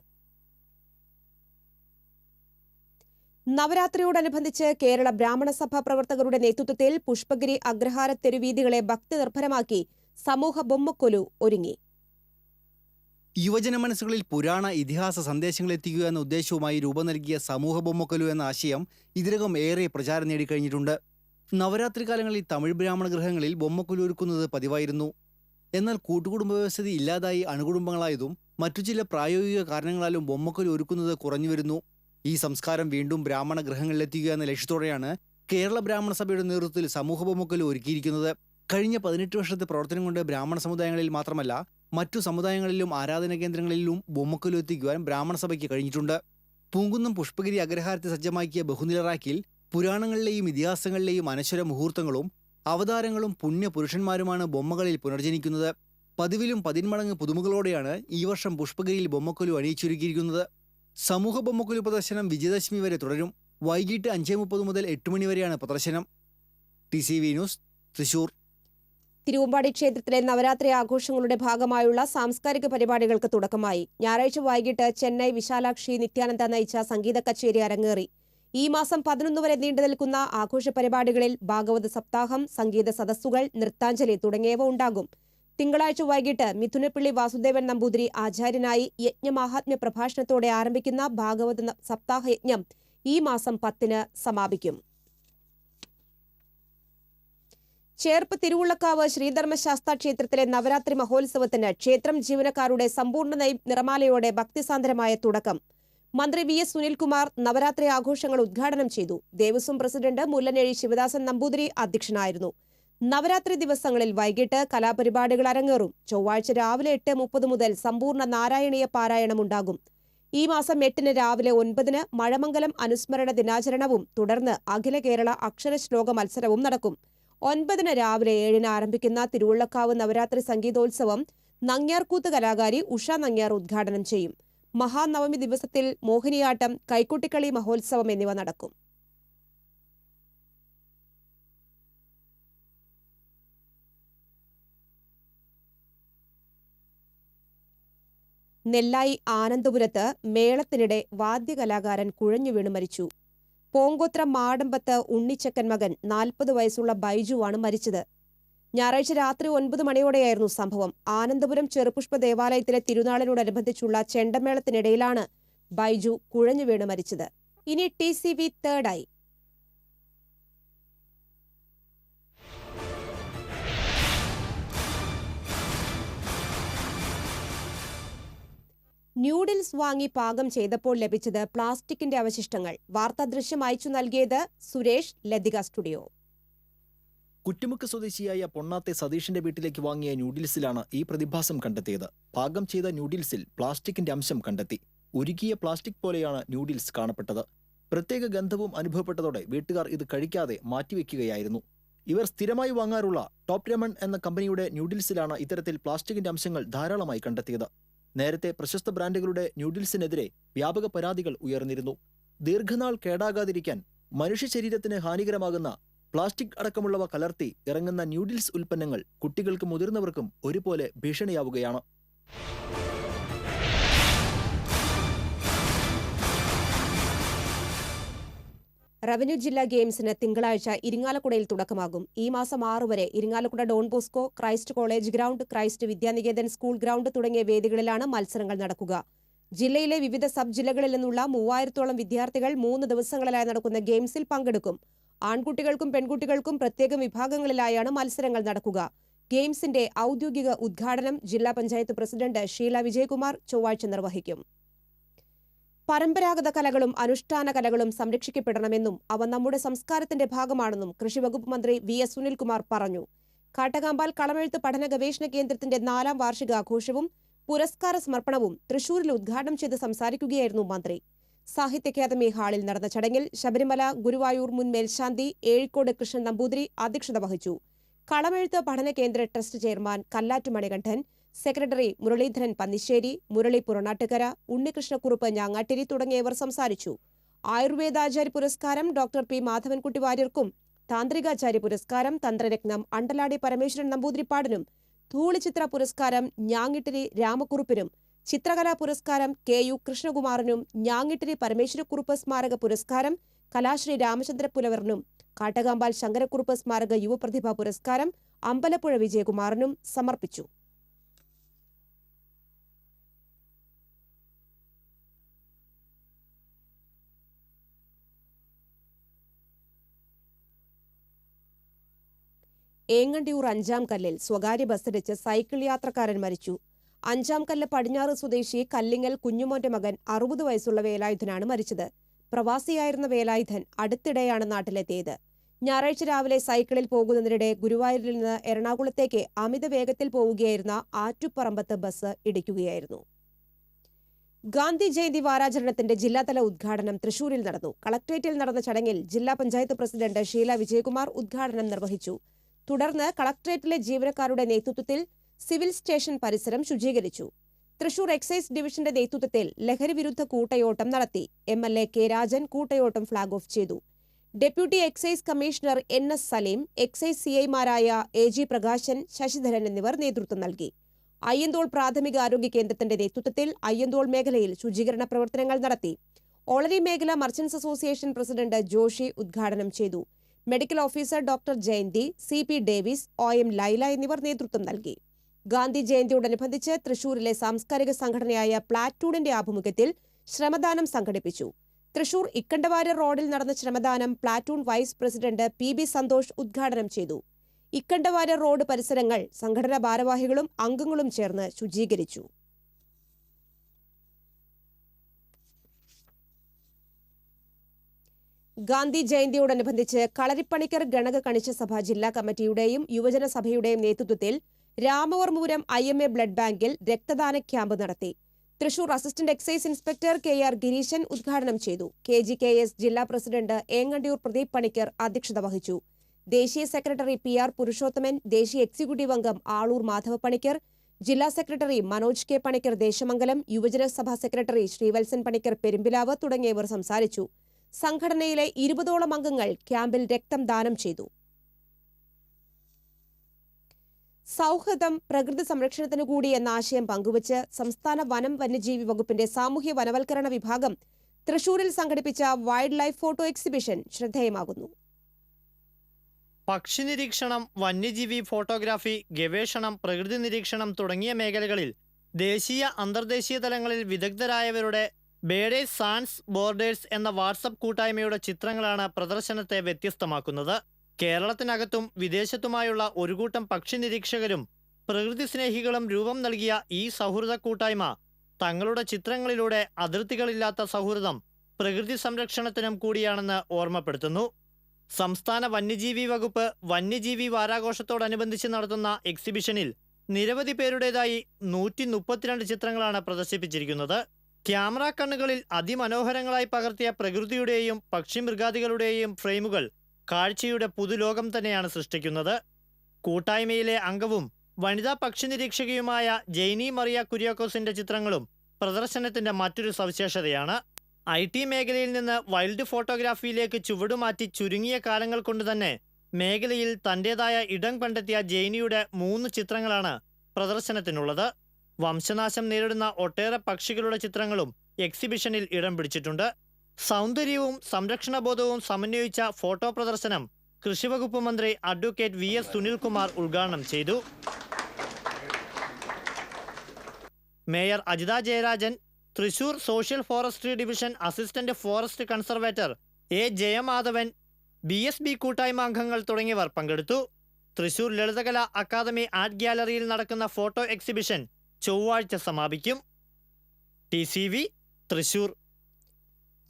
നവരാത്രിയോടനുബന്ധിച്ച് കേരള ബ്രാഹ്മണ സഭ പ്രവർത്തകരുടെ നേതൃത്വത്തിൽ പുഷ്പഗിരി അഗ്രഹാര തെരുവീഥികളെ ഭക്തിനിർഭരമാക്കി സമൂഹ ബൊമ്മക്കൊലു ഒരുങ്ങി. യുവജന മനസ്സുകളിൽ പുരാണ ഇതിഹാസ സന്ദേശങ്ങൾ എത്തിക്കുക എന്ന ഉദ്ദേശവുമായി രൂപം നൽകിയ സമൂഹ ബൊമ്മക്കൊലു എന്ന ആശയം ഇതിനകം ഏറെ പ്രചാരം നേടിക്കഴിഞ്ഞിട്ടുണ്ട്. നവരാത്രി കാലങ്ങളിൽ തമിഴ് ബ്രാഹ്മണ ഗൃഹങ്ങളിൽ ബൊമ്മക്കൊലു ഒരുക്കുന്നത് പതിവായിരുന്നു. എന്നാൽ കൂട്ടുകുടുംബ വ്യവസ്ഥിതി ഇല്ലാതായി അണുകുടുംബങ്ങളായതും മറ്റു ചില പ്രായോഗിക കാരണങ്ങളാലും ബൊമ്മക്കൊലു ഒരുക്കുന്നത് കുറഞ്ഞുവരുന്നു. ഈ സംസ്കാരം വീണ്ടും ബ്രാഹ്മണ ഗൃഹങ്ങളിലെത്തിക്കുക എന്ന ലക്ഷ്യത്തോടെയാണ് കേരള ബ്രാഹ്മണ സഭയുടെ നേതൃത്വത്തിൽ സമൂഹ ബൊമ്മക്കൊലു ഒരുക്കിയിരിക്കുന്നത്. കഴിഞ്ഞ 18 വർഷത്തെ പ്രവർത്തനം കൊണ്ട് ബ്രാഹ്മണ സമുദായങ്ങളിൽ മാത്രമല്ല മറ്റു സമുദായങ്ങളിലും ആരാധന കേന്ദ്രങ്ങളിലും ബൊമ്മക്കൊലു എത്തിക്കുവാൻ ബ്രാഹ്മണ സഭയ്ക്ക് കഴിഞ്ഞിട്ടുണ്ട്. പൂങ്കുന്നം പുഷ്പഗിരി അഗ്രഹാരത്തെ സജ്ജമാക്കിയ ബഹുനില റാക്കിൽ പുരാണങ്ങളിലെയും ഇതിഹാസങ്ങളിലെയും അനശ്വര മുഹൂർത്തങ്ങളും അവതാരങ്ങളും പുണ്യപുരുഷന്മാരുമാണ് ബൊമ്മകളിൽ പുനർജനിക്കുന്നത്. പതിവിലും 10 മടങ്ങ് പുതുമകളോടെയാണ് ഈ വർഷം പുഷ്പഗിരിയിൽ ബൊമ്മക്കൊലു അണിയിച്ചൊരുക്കിയിരിക്കുന്നത്. സമൂഹ ബൊമ്മക്കൊലു പ്രദർശനം വിജയദശമി വരെ തുടരും. വൈകിട്ട് 5:30 മുതൽ 8 മണി വരെയാണ് പ്രദർശനം. TCV news, Thrissur. തിരുവമ്പാടി ക്ഷേത്രത്തിലെ നവരാത്രി ആഘോഷങ്ങളുടെ ഭാഗമായുള്ള സാംസ്കാരിക പരിപാടികൾക്ക് തുടക്കമായി. ഞായറാഴ്ച വൈകിട്ട് ചെന്നൈ വിശാലാക്ഷി നിത്യാനന്ദ നയിച്ച സംഗീത കച്ചേരി അരങ്ങേറി. ഈ മാസം 11 വരെ നീണ്ടുനിൽക്കുന്ന ആഘോഷ പരിപാടികളിൽ ഭാഗവത സപ്താഹം, സംഗീത സദസ്സുകൾ, നൃത്താഞ്ജലി തുടങ്ങിയവ ഉണ്ടാകും. തിങ്കളാഴ്ച വൈകിട്ട് മിഥുനപ്പള്ളി വാസുദേവൻ നമ്പൂതിരി ആചാര്യനായി യജ്ഞമാഹാത്മ്യ പ്രഭാഷണത്തോടെ ആരംഭിക്കുന്ന ഭാഗവത സപ്താഹ യജ്ഞം ഈ മാസം 10-ന് സമാപിക്കും. ചേർപ്പ് തിരുവുള്ളക്കാവ് ശ്രീധർമ്മശാസ്ത ക്ഷേത്രത്തിലെ നവരാത്രി മഹോത്സവത്തിന് ക്ഷേത്രം ജീവനക്കാരുടെ സമ്പൂർണ്ണ നിറമാലയോടെ ഭക്തിസാന്ദ്രമായ തുടക്കം. മന്ത്രി VS സുനിൽകുമാർ നവരാത്രി ആഘോഷങ്ങൾ ഉദ്ഘാടനം ചെയ്തു. ദേവസ്വം പ്രസിഡന്റ് മുല്ലനേഴി ശിവദാസൻ നമ്പൂതിരി അധ്യക്ഷനായിരുന്നു. നവരാത്രി ദിവസങ്ങളിൽ വൈകിട്ട് കലാപരിപാടികൾ അരങ്ങേറും. ചൊവ്വാഴ്ച രാവിലെ 8:30 മുതൽ സമ്പൂർണ്ണ നാരായണീയ പാരായണം ഉണ്ടാകും. ഈ മാസം 8-ന് രാവിലെ 9-ന് മഴമംഗലം അനുസ്മരണ ദിനാചരണവും തുടർന്ന് അഖില കേരള അക്ഷരശ്ലോക മത്സരവും നടക്കും. 9-ന് രാവിലെ 7-ന് ആരംഭിക്കുന്ന തിരുവുള്ളക്കാവ് നവരാത്രി സംഗീതോത്സവം നങ്ങ്യാർകൂത്ത് കലാകാരി ഉഷ നങ്ങ്യാർ ഉദ്ഘാടനം ചെയ്യും. മഹാനവമി ദിവസത്തിൽ മോഹിനിയാട്ടം, കൈക്കുട്ടിക്കളി മഹോത്സവം എന്നിവ നടക്കും. നെല്ലായി ആനന്ദപുരത്ത് മേളത്തിനിടെ വാദ്യകലാകാരൻ കുഴഞ്ഞുവീണ് മരിച്ചു. പോങ്കോത്ര മാടമ്പത്ത് ഉണ്ണിച്ചക്കൻ മകൻ 40 വയസ്സുള്ള ബൈജുവാണ് മരിച്ചത്. ഞായറാഴ്ച രാത്രി 9 മണിയോടെയായിരുന്നു സംഭവം. ആനന്ദപുരം ചെറുപുഷ്പ ദേവാലയത്തിലെ തിരുനാളിനോടനുബന്ധിച്ചുള്ള ചെണ്ടമേളത്തിനിടയിലാണ് ബൈജു കുഴഞ്ഞുവീണ് മരിച്ചത്. ഇനി TCV തേർഡായി. ന്യൂഡിൽസ് വാങ്ങി പാകം ചെയ്തപ്പോൾ ലഭിച്ചത് പ്ലാസ്റ്റിക്കിന്റെ അവശിഷ്ടങ്ങൾ. വാർത്താദൃശ്യം അയച്ചു നൽകിയത് സുരേഷ്, ലതിക സ്റ്റുഡിയോ. കുറ്റിമുക്ക് സ്വദേശിയായ പൊണ്ണാത്തെ സതീഷിന്റെ വീട്ടിലേക്ക് വാങ്ങിയ ന്യൂഡിൽസിലാണ് ഈ പ്രതിഭാസം കണ്ടെത്തിയത്. പാകം ചെയ്ത ന്യൂഡിൽസിൽ പ്ലാസ്റ്റിക്കിന്റെ അംശം കണ്ടെത്തി. ഉരുകിയ പ്ലാസ്റ്റിക് പോലെയാണ് ന്യൂഡിൽസ് കാണപ്പെട്ടത്. പ്രത്യേക ഗന്ധവും അനുഭവപ്പെട്ടതോടെ വീട്ടുകാർ ഇത് കഴിക്കാതെ മാറ്റിവെക്കുകയായിരുന്നു. ഇവർ സ്ഥിരമായി വാങ്ങാറുള്ള ടോപ്പ് രമൺ എന്ന കമ്പനിയുടെ ന്യൂഡിൽസിലാണ് ഇത്തരത്തിൽ പ്ലാസ്റ്റിക്കിന്റെ അംശങ്ങൾ ധാരാളമായി കണ്ടെത്തിയത്. നേരത്തെ പ്രശസ്ത ബ്രാൻഡുകളുടെ ന്യൂഡിൽസിനെതിരെ വ്യാപക പരാതികൾ ഉയർന്നിരുന്നു. ദീർഘനാൾ കേടാകാതിരിക്കാൻ മനുഷ്യ ശരീരത്തിന് ഹാനികരമാകുന്ന പ്ലാസ്റ്റിക് അടക്കമുള്ളവ കലർത്തി ഇറങ്ങുന്ന ന്യൂഡിൽസ് ഉൽപ്പന്നങ്ങൾ കുട്ടികൾക്കും മുതിർന്നവർക്കും ഒരുപോലെ ഭീഷണിയാവുകയാണ്. റവന്യൂ ജില്ലാ ഗെയിംസിന് തിങ്കളാഴ്ച ഇരിങ്ങാലക്കുടയിൽ തുടക്കമാകും. ഈ മാസം 6 വരെ Irinjalakuda Don Bosco, Christ College ground, Christ Vidyanikethan school ground തുടങ്ങിയ വേദികളിലാണ് മത്സരങ്ങൾ നടക്കുക. ജില്ലയിലെ വിവിധ സബ് ജില്ലകളിൽ നിന്നുള്ള 3000-ഓളം വിദ്യാർത്ഥികൾ 3 ദിവസങ്ങളിലായി നടക്കുന്ന ഗെയിംസിൽ പങ്കെടുക്കും. ആൺകുട്ടികൾക്കും പെൺകുട്ടികൾക്കും പ്രത്യേക വിഭാഗങ്ങളിലായാണ് മത്സരങ്ങൾ നടക്കുക. ഗെയിംസിന്റെ ഔദ്യോഗിക ഉദ്ഘാടനം ജില്ലാ പഞ്ചായത്ത് പ്രസിഡന്റ് ഷീല വിജയകുമാർ ചൊവ്വാഴ്ച നിർവഹിക്കും. പരമ്പരാഗത കലകളും അനുഷ്ഠാന കലകളും സംരക്ഷിക്കപ്പെടണമെന്നും അവ നമ്മുടെ സംസ്കാരത്തിന്റെ ഭാഗമാണെന്നും കൃഷിവകുപ്പ് മന്ത്രി VS സുനിൽകുമാർ പറഞ്ഞു. കാട്ടകാമ്പാൽ കളമെഴുത്ത് പഠന ഗവേഷണ കേന്ദ്രത്തിന്റെ 4ാം വാർഷികാഘോഷവും പുരസ്കാര സമർപ്പണവും തൃശൂരിൽ ഉദ്ഘാടനം ചെയ്ത് സംസാരിക്കുകയായിരുന്നു മന്ത്രി. സാഹിത്യ അക്കാദമി ഹാളിൽ നടന്ന ചടങ്ങിൽ ശബരിമല ഗുരുവായൂർ മുൻ മേൽശാന്തി ഏഴിക്കോട് കൃഷ്ണൻ നമ്പൂതിരി അധ്യക്ഷത വഹിച്ചു. കളമെഴുത്ത് പഠന കേന്ദ്ര trust chairman Kallatt Manikandan, secretary Muraleedharan Pannisseri, Murali Puranattukara, Unnikrishnakurup Njangattiri തുടങ്ങിയവർ സംസാരിച്ചു. ആയുർവേദാചാര്യ പുരസ്കാരം ഡോക്ടർ P. മാധവൻകുട്ടി വാര്യർക്കും, താന്ത്രികാചാര്യ പുരസ്കാരം തന്ത്രരത്നം അണ്ടലാടി പരമേശ്വരൻ നമ്പൂതിരിപ്പാടിനും, ധൂളിചിത്ര പുരസ്കാരം ഞാങ്ങിട്ടിരി രാമക്കുറുപ്പിനും, ചിത്രകലാ പുരസ്കാരം KU കൃഷ്ണകുമാറിനും, ഞാങ്ങിട്ടിരി പരമേശ്വരക്കുറുപ്പ് സ്മാരക പുരസ്കാരം കലാശ്രീ രാമചന്ദ്ര പുലവറിനും, കാട്ടകാമ്പാൽ ശങ്കരക്കുറുപ്പ് സ്മാരക യുവപ്രതിഭാ പുരസ്കാരം അമ്പലപ്പുഴ വിജയകുമാറിനും സമർപ്പിച്ചു. ഏങ്ങണ്ടിയൂർ 5-ാം കല്ലിൽ സ്വകാര്യ ബസ്സിടിച്ച് സൈക്കിൾ യാത്രക്കാരൻ മരിച്ചു. 5-ാം കല്ല് പടിഞ്ഞാറ് സ്വദേശി കല്ലിങ്ങൽ കുഞ്ഞുമോന്റെ മകൻ 60 വയസ്സുള്ള വേലായുധനാണ് മരിച്ചത്. പ്രവാസിയായിരുന്ന വേലായുധൻ അടുത്തിടെയാണ് നാട്ടിലെത്തിയത്. ഞായറാഴ്ച രാവിലെ സൈക്കിളിൽ പോകുന്നതിനിടെ ഗുരുവായൂരിൽ നിന്ന് എറണാകുളത്തേക്ക് അമിത വേഗത്തിൽ പോവുകയായിരുന്ന ആറ്റുപറമ്പത്ത് ബസ് ഇടിക്കുകയായിരുന്നു. ഗാന്ധി ജയന്തി വാരാചരണത്തിന്റെ ജില്ലാതല ഉദ്ഘാടനം തൃശൂരിൽ നടന്നു. കളക്ട്രേറ്റിൽ നടന്ന ചടങ്ങിൽ ജില്ലാ പഞ്ചായത്ത് പ്രസിഡന്റ് ഷീല വിജയകുമാർ ഉദ്ഘാടനം നിർവഹിച്ചു. തുടർന്ന് കളക്ട്രേറ്റിലെ ജീവനക്കാരുടെ നേതൃത്വത്തിൽ സിവിൽ സ്റ്റേഷൻ പരിസരം ശുചീകരിച്ചു. തൃശൂർ എക്സൈസ് ഡിവിഷന്റെ നേതൃത്വത്തിൽ ലഹരി വിരുദ്ധ കൂട്ടയോട്ടം നടത്തി. MLA K. രാജൻ കൂട്ടയോട്ടം ഫ്ളാഗ് ഓഫ് ചെയ്തു. Deputy excise commissioner NS Saleem, excise CIമാരായ AG പ്രകാശൻ, ശശിധരൻ എന്നിവർ നേതൃത്വം നൽകി. അയ്യന്തോൾ പ്രാഥമിക ആരോഗ്യ കേന്ദ്രത്തിന്റെ നേതൃത്വത്തിൽ അയ്യന്തോൾ മേഖലയിൽ ശുചീകരണ പ്രവർത്തനങ്ങൾ നടത്തി. ഓളരി മേഖല മർച്ചന്റ്സ് അസോസിയേഷൻ പ്രസിഡന്റ് ജോഷി ഉദ്ഘാടനം ചെയ്തു. Medical officer doctor Jayanthi, CP Davis, OM Laila എന്നിവർ നേതൃത്വം നൽകി. ഗാന്ധി ജയന്തിയോടനുബന്ധിച്ച് തൃശൂരിലെ സാംസ്കാരിക സംഘടനയായ പ്ലാറ്റൂണിന്റെ ആഭിമുഖ്യത്തിൽ ശ്രമദാനം സംഘടിപ്പിച്ചു. തൃശൂർ ഇക്കണ്ടവാര്യർ റോഡിൽ നടന്ന ശ്രമദാനം platoon vice president PB Santhosh ഉദ്ഘാടനം ചെയ്തു. ഇക്കണ്ടവാര്യർ റോഡ് പരിസരങ്ങൾ സംഘടനാ ഭാരവാഹികളും അംഗങ്ങളും ചേർന്ന് ശുചീകരിച്ചു. ഗാന്ധി ജയന്തിയോടനുബന്ധിച്ച് കളരിപ്പണിക്കർ ഗണക കണിശ സഭ ജില്ലാ കമ്മിറ്റിയുടെയും യുവജന സഭയുടെയും നേതൃത്വത്തിൽ രാമവർമ്മപുരം IMA ബ്ലഡ് ബാങ്കിൽ രക്തദാന ക്യാമ്പ് നടത്തി. Thrissur assistant excise inspector KR Gireeshan ഉദ്ഘാടനം ചെയ്തു. KGKS ജില്ലാ പ്രസിഡന്റ് ഏങ്ങണ്ടിയൂർ പ്രദീപ് പണിക്കർ അധ്യക്ഷത വഹിച്ചു. ദേശീയ സെക്രട്ടറി PR പുരുഷോത്തമൻ, ദേശീയ എക്സിക്യൂട്ടീവ് അംഗം ആളൂർ മാധവ പണിക്കർ, ജില്ലാ സെക്രട്ടറി മനോജ് K പണിക്കർ ദേശമംഗലം, യുവജന സഭാ സെക്രട്ടറി ശ്രീവത്സൻ പണിക്കർ പെരുമ്പിലാവ് തുടങ്ങിയവർ സംസാരിച്ചു. സംഘടനയിലെ 20ഓളം അംഗങ്ങൾ ക്യാമ്പിൽ രക്തം ദാനം ചെയ്തു. സൗഹൃദം പ്രകൃതി സംരക്ഷണത്തിനു കൂടി എന്ന ആശയം പങ്കുവച്ച് സംസ്ഥാന വനം വന്യജീവി വകുപ്പിന്റെ സാമൂഹ്യ വനവൽക്കരണ വിഭാഗം തൃശൂരിൽ സംഘടിപ്പിച്ച വൈൽഡ് ലൈഫ് ഫോട്ടോ എക്സിബിഷൻ ശ്രദ്ധേയമാകുന്നു. പക്ഷി നിരീക്ഷണം, വന്യജീവി ഫോട്ടോഗ്രാഫി, ഗവേഷണം, പ്രകൃതി നിരീക്ഷണം തുടങ്ങിയ മേഖലകളിൽ ദേശീയ അന്തർദേശീയ തലങ്ങളിൽ വിദഗ്ധരായവരുടെ ബേഡേഴ്സ് സാൻസ് ബോർഡേഴ്സ് എന്ന വാട്സപ്പ് കൂട്ടായ്മയുടെ ചിത്രങ്ങളാണ് പ്രദർശനത്തെ വ്യത്യസ്തമാക്കുന്നത്. കേരളത്തിനകത്തും വിദേശത്തുമായുള്ള ഒരു കൂട്ടം പക്ഷി നിരീക്ഷകരും പ്രകൃതി സ്നേഹികളും രൂപം നൽകിയ ഈ സൗഹൃദ കൂട്ടായ്മ തങ്ങളുടെ ചിത്രങ്ങളിലൂടെ അതിർത്തികളില്ലാത്ത സൗഹൃദം പ്രകൃതി സംരക്ഷണത്തിനും കൂടിയാണെന്ന് ഓർമ്മപ്പെടുത്തുന്നു. സംസ്ഥാന വന്യജീവി വകുപ്പ് വന്യജീവി വാരാഘോഷത്തോടനുബന്ധിച്ച് നടത്തുന്ന എക്സിബിഷനിൽ നിരവധി പേരുടേതായി 132 ചിത്രങ്ങളാണ് പ്രദർശിപ്പിച്ചിരിക്കുന്നത്. ക്യാമറ കണ്ണുകളിൽ അതിമനോഹരങ്ങളായി പകർത്തിയ പ്രകൃതിയുടെയും പക്ഷിമൃഗാദികളുടെയും ഫ്രെയിമുകൾ കാഴ്ചയുടെ പുതുലോകം തന്നെയാണ് സൃഷ്ടിക്കുന്നത്. കൂട്ടായ്മയിലെ അംഗവും വനിതാ പക്ഷി നിരീക്ഷകയുമായ ജെയ്നി മറിയ കുര്യാക്കോസിന്റെ ചിത്രങ്ങളും പ്രദർശനത്തിന്റെ മറ്റൊരു സവിശേഷതയാണ്. IT മേഖലയിൽ നിന്ന് വൈൽഡ് ഫോട്ടോഗ്രാഫിയിലേക്ക് ചുവടുമാറ്റി ചുരുങ്ങിയ കാലങ്ങൾ കൊണ്ട് തന്നെ മേഖലയിൽ തന്റേതായ ഇടം കണ്ടെത്തിയ ജെയ്നിയുടെ 3 ചിത്രങ്ങളാണ് പ്രദർശനത്തിനുള്ളത്. വംശനാശം നേരിടുന്ന ഒട്ടേറെ പക്ഷികളുടെ ചിത്രങ്ങളും എക്സിബിഷനിൽ ഇടം പിടിച്ചിട്ടുണ്ട്. സൗന്ദര്യവും സംരക്ഷണബോധവും സമന്വയിച്ച ഫോട്ടോ പ്രദർശനം കൃഷിവകുപ്പ് മന്ത്രി അഡ്വക്കേറ്റ് VS സുനിൽകുമാർ ഉദ്ഘാടനം ചെയ്തു. Mayor Ajitha Jayarajan, Thrissur social forestry division assistant forest conservator A Jayamadhavan, BSB കൂട്ടായ്മ അംഗങ്ങൾ തുടങ്ങിയവർ പങ്കെടുത്തു. തൃശൂർ ലളിതകലാ അക്കാദമി ആർട്ട് ഗ്യാലറിയിൽ നടക്കുന്ന ഫോട്ടോ എക്സിബിഷൻ ചൊവ്വാഴ്ച സമാപിക്കും. TCV Thrissur.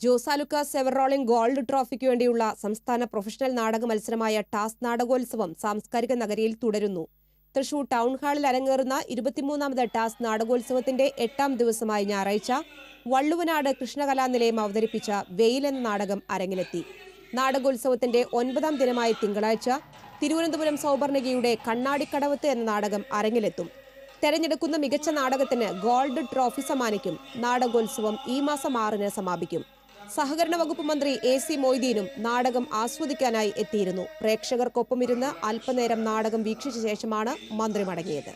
Josalukkas ever rolling gold ട്രോഫിക്ക് വേണ്ടിയുള്ള സംസ്ഥാന പ്രൊഫഷണൽ നാടക മത്സരമായ ടാസ് നാടകോത്സവം സാംസ്കാരിക നഗരിയിൽ തുടരുന്നു. തൃശൂർ ടൗൺ ഹാളിൽ അരങ്ങേറുന്ന 23ാമത് ടാസ് നാടകോത്സവത്തിന്റെ 8ാം ദിവസമായ ഞായറാഴ്ച വള്ളുവനാട് കൃഷ്ണകലാനിലയം അവതരിപ്പിച്ച വെയിൽ എന്ന നാടകം അരങ്ങിലെത്തി. നാടകോത്സവത്തിന്റെ 9ാം ദിനമായ തിങ്കളാഴ്ച തിരുവനന്തപുരം സൗപർണികയുടെ കണ്ണാടിക്കടവത്ത് എന്ന നാടകം അരങ്ങിലെത്തും. തെരഞ്ഞെടുക്കുന്ന മികച്ച നാടകത്തിന് ഗോൾഡ് ട്രോഫി സമ്മാനിക്കും. നാടകോത്സവം ഈ മാസം 6-ന് സമാപിക്കും. സഹകരണ വകുപ്പ് മന്ത്രി AC മൊയ്തീനും നാടകം ആസ്വദിക്കാനായി എത്തിയിരുന്നു. പ്രേക്ഷകർക്കൊപ്പമിരുന്ന് അല്പനേരം നാടകം വീക്ഷിച്ച ശേഷമാണ് മന്ത്രി മടങ്ങിയത്.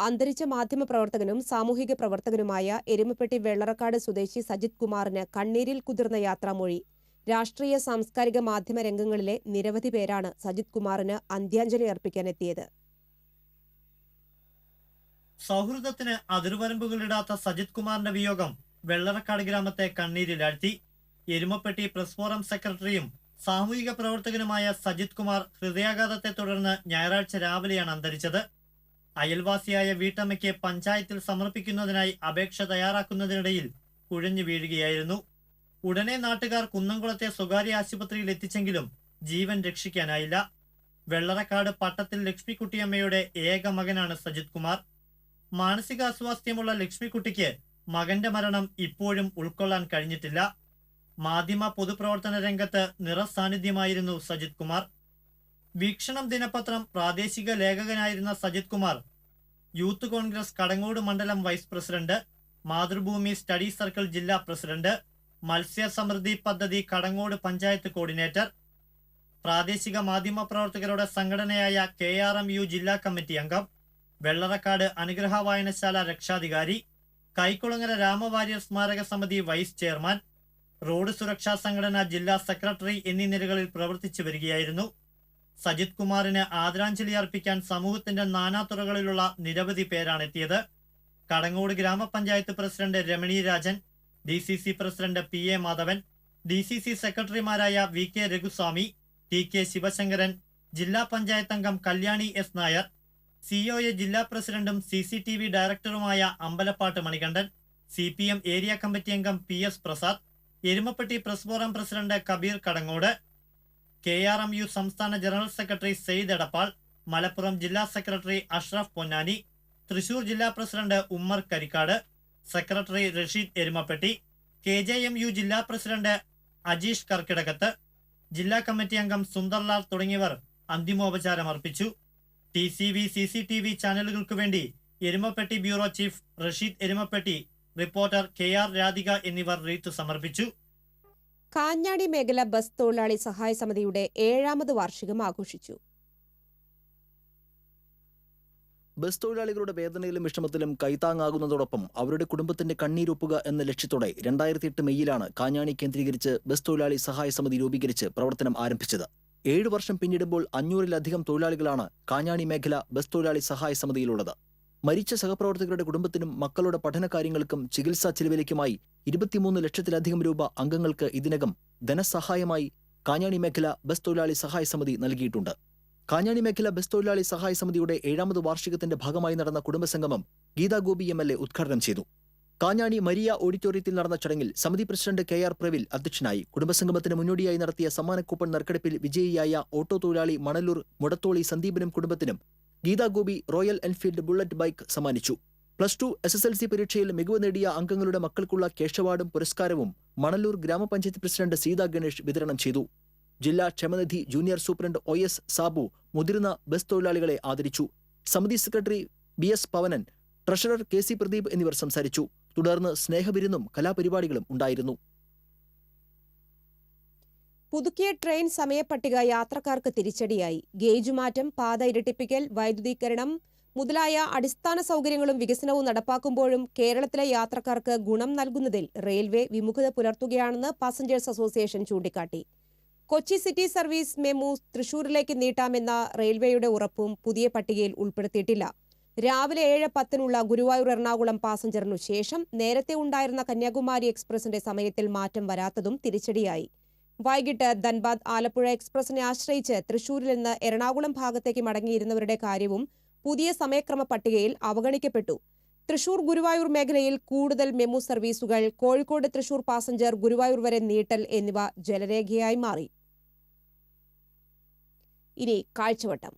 അന്തരിച്ച മാധ്യമപ്രവർത്തകനും സാമൂഹിക പ്രവർത്തകനുമായ എരുമപ്പെട്ടി വെള്ളറക്കാട് സ്വദേശി സജിത് കുമാറിന് കണ്ണീരിൽ കുതിർന്ന യാത്രാമൊഴി. രാഷ്ട്രീയ സാംസ്കാരിക മാധ്യമ രംഗങ്ങളിലെ നിരവധി പേരാണ് സജിത് കുമാറിന് അന്ത്യാഞ്ജലി അർപ്പിക്കാനെത്തിയത്. സൗഹൃദത്തിന് അതിർവരമ്പുകളിടാത്ത സജിത് കുമാറിന്റെ വിയോഗം വെള്ളറക്കാട് ഗ്രാമത്തെ കണ്ണീരിലാഴ്ത്തി. എരുമപ്പെട്ടി പ്രസ് ഫോറം സെക്രട്ടറിയും സാമൂഹിക പ്രവർത്തകനുമായ സജിത് കുമാർ ഹൃദയാഘാതത്തെ തുടർന്ന് ഞായറാഴ്ച രാവിലെയാണ് അന്തരിച്ചത്. അയൽവാസിയായ വീട്ടമ്മയ്ക്ക് പഞ്ചായത്തിൽ സമർപ്പിക്കുന്നതിനായി അപേക്ഷ തയ്യാറാക്കുന്നതിനിടയിൽ കുഴഞ്ഞു വീഴുകയായിരുന്നു. ഉടനെ നാട്ടുകാർ കുന്നംകുളത്തെ സ്വകാര്യ ആശുപത്രിയിൽ എത്തിച്ചെങ്കിലും ജീവൻ രക്ഷിക്കാനായില്ല. വെള്ളറക്കാട് പട്ടത്തിൽ ലക്ഷ്മിക്കുട്ടിയമ്മയുടെ ഏക മകനാണ് സജിത് കുമാർ. മാനസികാസ്വാസ്ഥ്യമുള്ള ലക്ഷ്മിക്കുട്ടിക്ക് മകന്റെ മരണം ഇപ്പോഴും ഉൾക്കൊള്ളാൻ കഴിഞ്ഞിട്ടില്ല. മാധ്യമ പൊതുപ്രവർത്തന രംഗത്ത് നിറസാന്നിധ്യമായിരുന്നു സജിത് കുമാർ. വീക്ഷണം ദിനപത്രം പ്രാദേശിക ലേഖകനായിരുന്ന സജിത് കുമാർ യൂത്ത് കോൺഗ്രസ് കടങ്ങോട് മണ്ഡലം vice president, Mathrubhumi study circle ജില്ലാ പ്രസിഡന്റ്, മത്സ്യ സമൃദ്ധി പദ്ധതി കടങ്ങോട് പഞ്ചായത്ത് കോർഡിനേറ്റർ, പ്രാദേശിക മാധ്യമ പ്രവർത്തകരുടെ സംഘടനയായ KRMU ജില്ലാ കമ്മിറ്റി അംഗം, വെള്ളറക്കാട് അനുഗ്രഹ വായനശാല രക്ഷാധികാരി, കൈക്കുളങ്ങര രാമവാര്യർ സ്മാരക സമിതി വൈസ് ചെയർമാൻ, റോഡ് സുരക്ഷാ സംഘടന ജില്ലാ സെക്രട്ടറി എന്നീ നിലകളിൽ പ്രവർത്തിച്ചു വരികയായിരുന്നു. സജിത് കുമാറിന് ആദരാഞ്ജലി അർപ്പിക്കാൻ സമൂഹത്തിന്റെ നാനാതുറകളിലുള്ള നിരവധി പേരാണെത്തിയത്. കടങ്ങോട് ഗ്രാമപഞ്ചായത്ത് president Ramani Rajan, DCC president PA Madhavan, DCC സെക്രട്ടറിമാരായ VK രഘുസ്വാമി, TK ശിവശങ്കരൻ, ജില്ലാ പഞ്ചായത്ത് അംഗം കല്യാണി S നായർ, COA ജില്ലാ പ്രസിഡന്റും CCTV ഡയറക്ടറുമായ Ambalappattu Manikandan, CPM area committee അംഗം PS Prasad, Erumapetty press forum president Kabeer Kadangode, KRMU സംസ്ഥാന ജനറൽ സെക്രട്ടറി സെയ്ദ് എടപ്പാൾ, മലപ്പുറം ജില്ലാ സെക്രട്ടറി അഷ്റഫ് പൊന്നാനി, തൃശൂർ ജില്ലാ president Ummer Karikkad, secretary Rasheed Erumapetty, KJMU ജില്ലാ പ്രസിഡന്റ് അജീഷ് കർക്കിടകത്ത്, ജില്ലാ കമ്മിറ്റി അംഗം സുന്ദർലാൽ തുടങ്ങിയവർ അന്തിമോപചാരം അർപ്പിച്ചു. TCV CCTV ചാനലുകൾക്ക് വേണ്ടി Erumapetty bureau chief Rasheed Erumapetty, reporter KR Radhika എന്നിവർ റീത്ത് സമർപ്പിച്ചു. കാഞ്ഞാണി മേഖല ബസ് തൊഴിലാളി സഹായ സമിതിയുടെ 7ാമത് വാർഷികം ആഘോഷിച്ചു. ബസ് തൊഴിലാളികളുടെ വേദനയിലും വിഷമത്തിലും കൈത്താങ്ങാകുന്നതോടൊപ്പം അവരുടെ കുടുംബത്തിന്റെ കണ്ണീരൊപ്പുക എന്ന ലക്ഷ്യത്തോടെ 2008 മെയ്യിലാണ് കാഞ്ഞാണി കേന്ദ്രീകരിച്ച് ബസ് തൊഴിലാളി സഹായ സമിതി രൂപീകരിച്ച് പ്രവർത്തനം ആരംഭിച്ചത്. 7 വർഷം പിന്നിടുമ്പോൾ 500-ലധികം തൊഴിലാളികളാണ് കാഞ്ഞാണി മേഖല ബസ് തൊഴിലാളി സഹായ സമിതിയിലുള്ളത്. മരിച്ച സഹപ്രവർത്തകരുടെ കുടുംബത്തിനും മക്കളുടെ പഠനകാര്യങ്ങൾക്കും ചികിത്സാ ചിലവിലേക്കുമായി 23 ലക്ഷത്തിലധികം രൂപ അംഗങ്ങൾക്ക് ഇതിനകം ധനസഹായമായി കാഞ്ഞാണി മേഖല ബസ് തൊഴിലാളി സഹായ സമിതി നൽകിയിട്ടുണ്ട്. കാഞ്ഞാണി മേഖല ബസ് തൊഴിലാളി സഹായ സമിതിയുടെ 7ാമത് വാർഷികത്തിന്റെ ഭാഗമായി നടന്ന കുടുംബസംഗമം ഗീതാ ഗോപി MLA ഉദ്ഘാടനം ചെയ്തു. കാഞ്ഞാണി മരിയ ഓഡിറ്റോറിയത്തിൽ നടന്ന ചടങ്ങിൽ സമിതി പ്രസിഡന്റ് KR പ്രവിൽ അധ്യക്ഷനായി. കുടുംബസംഗമത്തിന് മുന്നോടിയായി നടത്തിയ സമ്മാന കൂപ്പൺ നറുക്കെടുപ്പിൽ വിജയിയായ ഓട്ടോ തൊഴിലാളി മണലൂർ മുടത്തോളി സന്ദീപിനും കുടുംബത്തിനും Geetha Gopi Royal Enfield Bullet bike സമ്മാനിച്ചു. +2 SSLC പരീക്ഷയിൽ മികവ് നേടിയ അംഗങ്ങളുടെ മക്കൾക്കുള്ള ക്യാഷ് അവാർഡും പുരസ്കാരവും മണലൂർ ഗ്രാമപഞ്ചായത്ത് പ്രസിഡന്റ് സീതാ ഗണേഷ് വിതരണം ചെയ്തു. ജില്ലാ ക്ഷേമനിധി ജൂനിയർ സൂപ്രണ്ട് OS സാബു മുതിർന്ന ബസ് തൊഴിലാളികളെ ആദരിച്ചു. സമിതി secretary BS Pavanan, treasurer KC Pradeep എന്നിവർ സംസാരിച്ചു. തുടർന്ന് സ്നേഹവിരുന്നും കലാപരിപാടികളും ഉണ്ടായിരുന്നു. പുതുക്കിയ ട്രെയിൻ സമയപട്ടിക യാത്രക്കാർക്ക് തിരിച്ചടിയായി. ഗേജ് മാറ്റം, പാത ഇരട്ടിപ്പിക്കൽ, വൈദ്യുതീകരണം മുതലായ അടിസ്ഥാന സൗകര്യങ്ങളും വികസനവും നടപ്പാക്കുമ്പോഴും കേരളത്തിലെ യാത്രക്കാർക്ക് ഗുണം നൽകുന്നതിൽ റെയിൽവേ വിമുഖത പുലർത്തുകയാണെന്ന് പാസഞ്ചേഴ്സ് അസോസിയേഷൻ ചൂണ്ടിക്കാട്ടി. കൊച്ചി സിറ്റി സർവീസ് മെമു തൃശൂരിലേക്ക് നീട്ടാമെന്ന റെയിൽവേയുടെ ഉറപ്പും പുതിയ പട്ടികയിൽ ഉൾപ്പെടുത്തിയിട്ടില്ല. രാവിലെ 7:10 ഗുരുവായൂർ എറണാകുളം പാസഞ്ചറിനു ശേഷം നേരത്തെ ഉണ്ടായിരുന്ന കന്യാകുമാരി എക്സ്പ്രസിന്റെ സമയത്തിൽ മാറ്റം വരാത്തതും തിരിച്ചടിയായി. വൈകിട്ട് ധൻബാദ് ആലപ്പുഴ എക്സ്പ്രസിനെ ആശ്രയിച്ച് തൃശൂരിൽ നിന്ന് എറണാകുളം ഭാഗത്തേക്ക് മടങ്ങിയിരുന്നവരുടെ കാര്യവും പുതിയ സമയക്രമ പട്ടികയിൽ അവഗണിക്കപ്പെട്ടു. തൃശൂർ ഗുരുവായൂർ മേഖലയിൽ കൂടുതൽ മെമു സർവീസുകൾ, കോഴിക്കോട് തൃശൂർ പാസഞ്ചർ ഗുരുവായൂർ വരെ നീട്ടൽ എന്നിവ ജലരേഖയായി മാറി. ഇനി കാഴ്ചവട്ടം.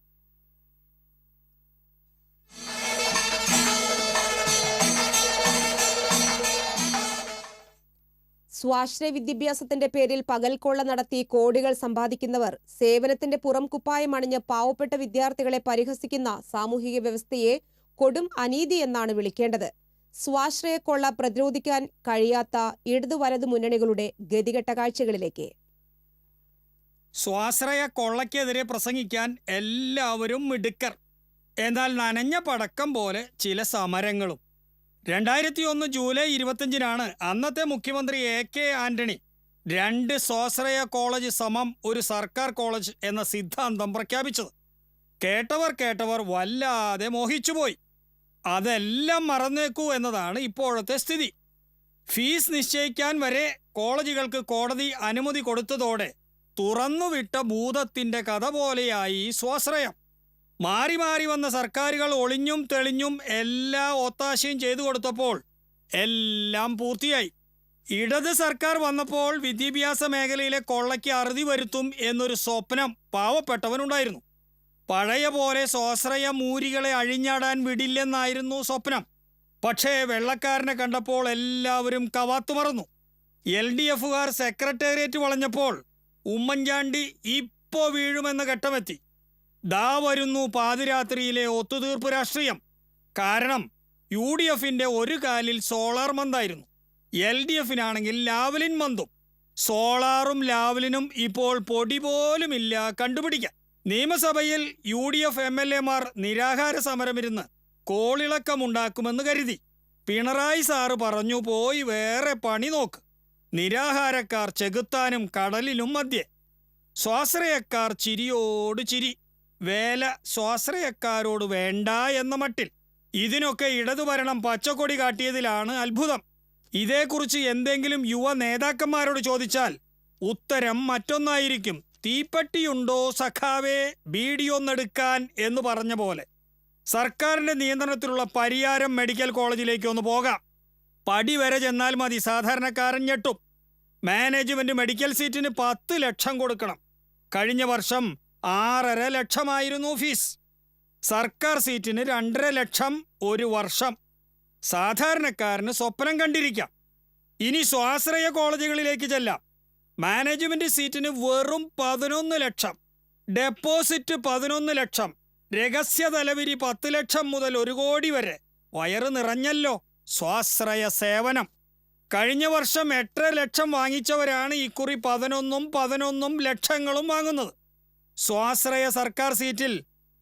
സ്വാശ്രയ വിദ്യാഭ്യാസത്തിന്റെ പേരിൽ പകൽക്കൊള്ള നടത്തി കോടികൾ സമ്പാദിക്കുന്നവർ സേവനത്തിന്റെ പുറം കുപ്പായം അണിഞ്ഞ് പാവപ്പെട്ട വിദ്യാർത്ഥികളെ പരിഹസിക്കുന്ന സാമൂഹിക വ്യവസ്ഥയെ കൊടും അനീതി എന്നാണ് വിളിക്കേണ്ടത്. സ്വാശ്രയ കൊള്ള പ്രതിരോധിക്കാൻ കഴിയാത്ത ഇടതു വലതു മുന്നണികളുടെ ഗതികെട്ട കാഴ്ചകളിലേക്ക്. സ്വാശ്രയ കൊള്ളയ്ക്കെതിരെ പ്രസംഗിക്കാൻ എല്ലാവരും മിടുക്കർ. എന്നാൽ നനഞ്ഞ പടക്കം പോലെ ചില സമരങ്ങളും. 2001 ജൂലൈ 25 അന്നത്തെ മുഖ്യമന്ത്രി AK ആന്റണി 2 സ്വാശ്രയ കോളേജ് സമം ഒരു സർക്കാർ കോളേജ് എന്ന സിദ്ധാന്തം പ്രഖ്യാപിച്ചത്. കേട്ടവർ വല്ലാതെ മോഹിച്ചുപോയി. അതെല്ലാം മറന്നേക്കൂ എന്നതാണ് ഇപ്പോഴത്തെ സ്ഥിതി. ഫീസ് നിശ്ചയിക്കാൻ വരെ കോളേജുകൾക്ക് കോടതി അനുമതി കൊടുത്തതോടെ തുറന്നുവിട്ട ഭൂതത്തിന്റെ കഥ പോലെയായി സ്വാശ്രയം. മാറി മാറി വന്ന സർക്കാരുകൾ ഒളിഞ്ഞും തെളിഞ്ഞും എല്ലാ ഒത്താശയും ചെയ്തു കൊടുത്തപ്പോൾ എല്ലാം പൂർത്തിയായി. ഇടത് സർക്കാർ വന്നപ്പോൾ വിദ്യാഭ്യാസ മേഖലയിലെ കൊള്ളയ്ക്ക് അറുതി വരുത്തും എന്നൊരു സ്വപ്നം പാവപ്പെട്ടവനുണ്ടായിരുന്നു. പഴയ പോലെ സ്വാശ്രയ മൂരികളെ അഴിഞ്ഞാടാൻ വിടില്ലെന്നായിരുന്നു സ്വപ്നം. പക്ഷേ വെള്ളക്കാരനെ കണ്ടപ്പോൾ എല്ലാവരും കവാത്തുമറന്നു. LDFുകാർ സെക്രട്ടേറിയറ്റ് വളഞ്ഞപ്പോൾ ഉമ്മൻചാണ്ടി ഇപ്പോ വീഴുമെന്ന ഘട്ടമെത്തി. ദാ വരുന്നു പാതിരാത്രിയിലെ ഒത്തുതീർപ്പ് രാഷ്ട്രീയം. കാരണം UDFന്റെ ഒരു കാലിൽ സോളാർ മന്തായിരുന്നു. LDFനാണെങ്കിൽ ലാവലിൻ മന്തും. സോളാറും ലാവലിനും ഇപ്പോൾ പൊടി പോലുമില്ല കണ്ടുപിടിക്കാൻ. നിയമസഭയിൽ UDF MLAമാർ നിരാഹാര സമരമിരുന്ന് കോളിളക്കമുണ്ടാക്കുമെന്ന് കരുതി. പിണറായി സാറ് പറഞ്ഞു, പോയി വേറെ പണി നോക്ക്. നിരാഹാരക്കാർ ചെകുത്താനും കടലിലും മധ്യേ. സ്വാശ്രയക്കാർ ചിരിയോട് ചിരി. വേല സ്വാശ്രയക്കാരോട് വേണ്ട എന്ന മട്ടിൽ. ഇതിനൊക്കെ ഇടതുഭരണം പച്ചക്കൊടി കാട്ടിയതിലാണ് അത്ഭുതം. ഇതേക്കുറിച്ച് എന്തെങ്കിലും യുവ നേതാക്കന്മാരോട് ചോദിച്ചാൽ ഉത്തരം മറ്റൊന്നായിരിക്കും. തീപ്പട്ടിയുണ്ടോ സഖാവേ ബീഡിയൊന്നെടുക്കാൻ എന്ന് പറഞ്ഞ പോലെ. സർക്കാരിന്റെ നിയന്ത്രണത്തിലുള്ള പരിയാരം മെഡിക്കൽ കോളേജിലേക്ക് ഒന്ന് പോകാം. പടി വരെ ചെന്നാൽ മതി, സാധാരണക്കാരൻ ഞെട്ടും. മാനേജ്മെന്റ് മെഡിക്കൽ സീറ്റിന് 10 ലക്ഷം കൊടുക്കണം. കഴിഞ്ഞ വർഷം 6.5 ലക്ഷമായിരുന്നു ഫീസ്. സർക്കാർ സീറ്റിന് 2.5 ലക്ഷം ഒരു വർഷം. സാധാരണക്കാരന് സ്വപ്നം കണ്ടിരിക്കാം. ഇനി സ്വാശ്രയ കോളേജുകളിലേക്ക് ചെല്ലാം. മാനേജ്മെന്റ് സീറ്റിന് വെറും 11 ലക്ഷം, ഡെപ്പോസിറ്റ് 11 ലക്ഷം, രഹസ്യ തലവിരി 10 ലക്ഷം മുതൽ 1 കോടി വരെ. വയറ് നിറഞ്ഞല്ലോ. സ്വാശ്രയ സേവനം. കഴിഞ്ഞ വർഷം 8.5 ലക്ഷം വാങ്ങിച്ചവരാണ് ഇക്കുറി 11 ലക്ഷങ്ങളും വാങ്ങുന്നത്. സ്വാശ്രയ സർക്കാർ സീറ്റിൽ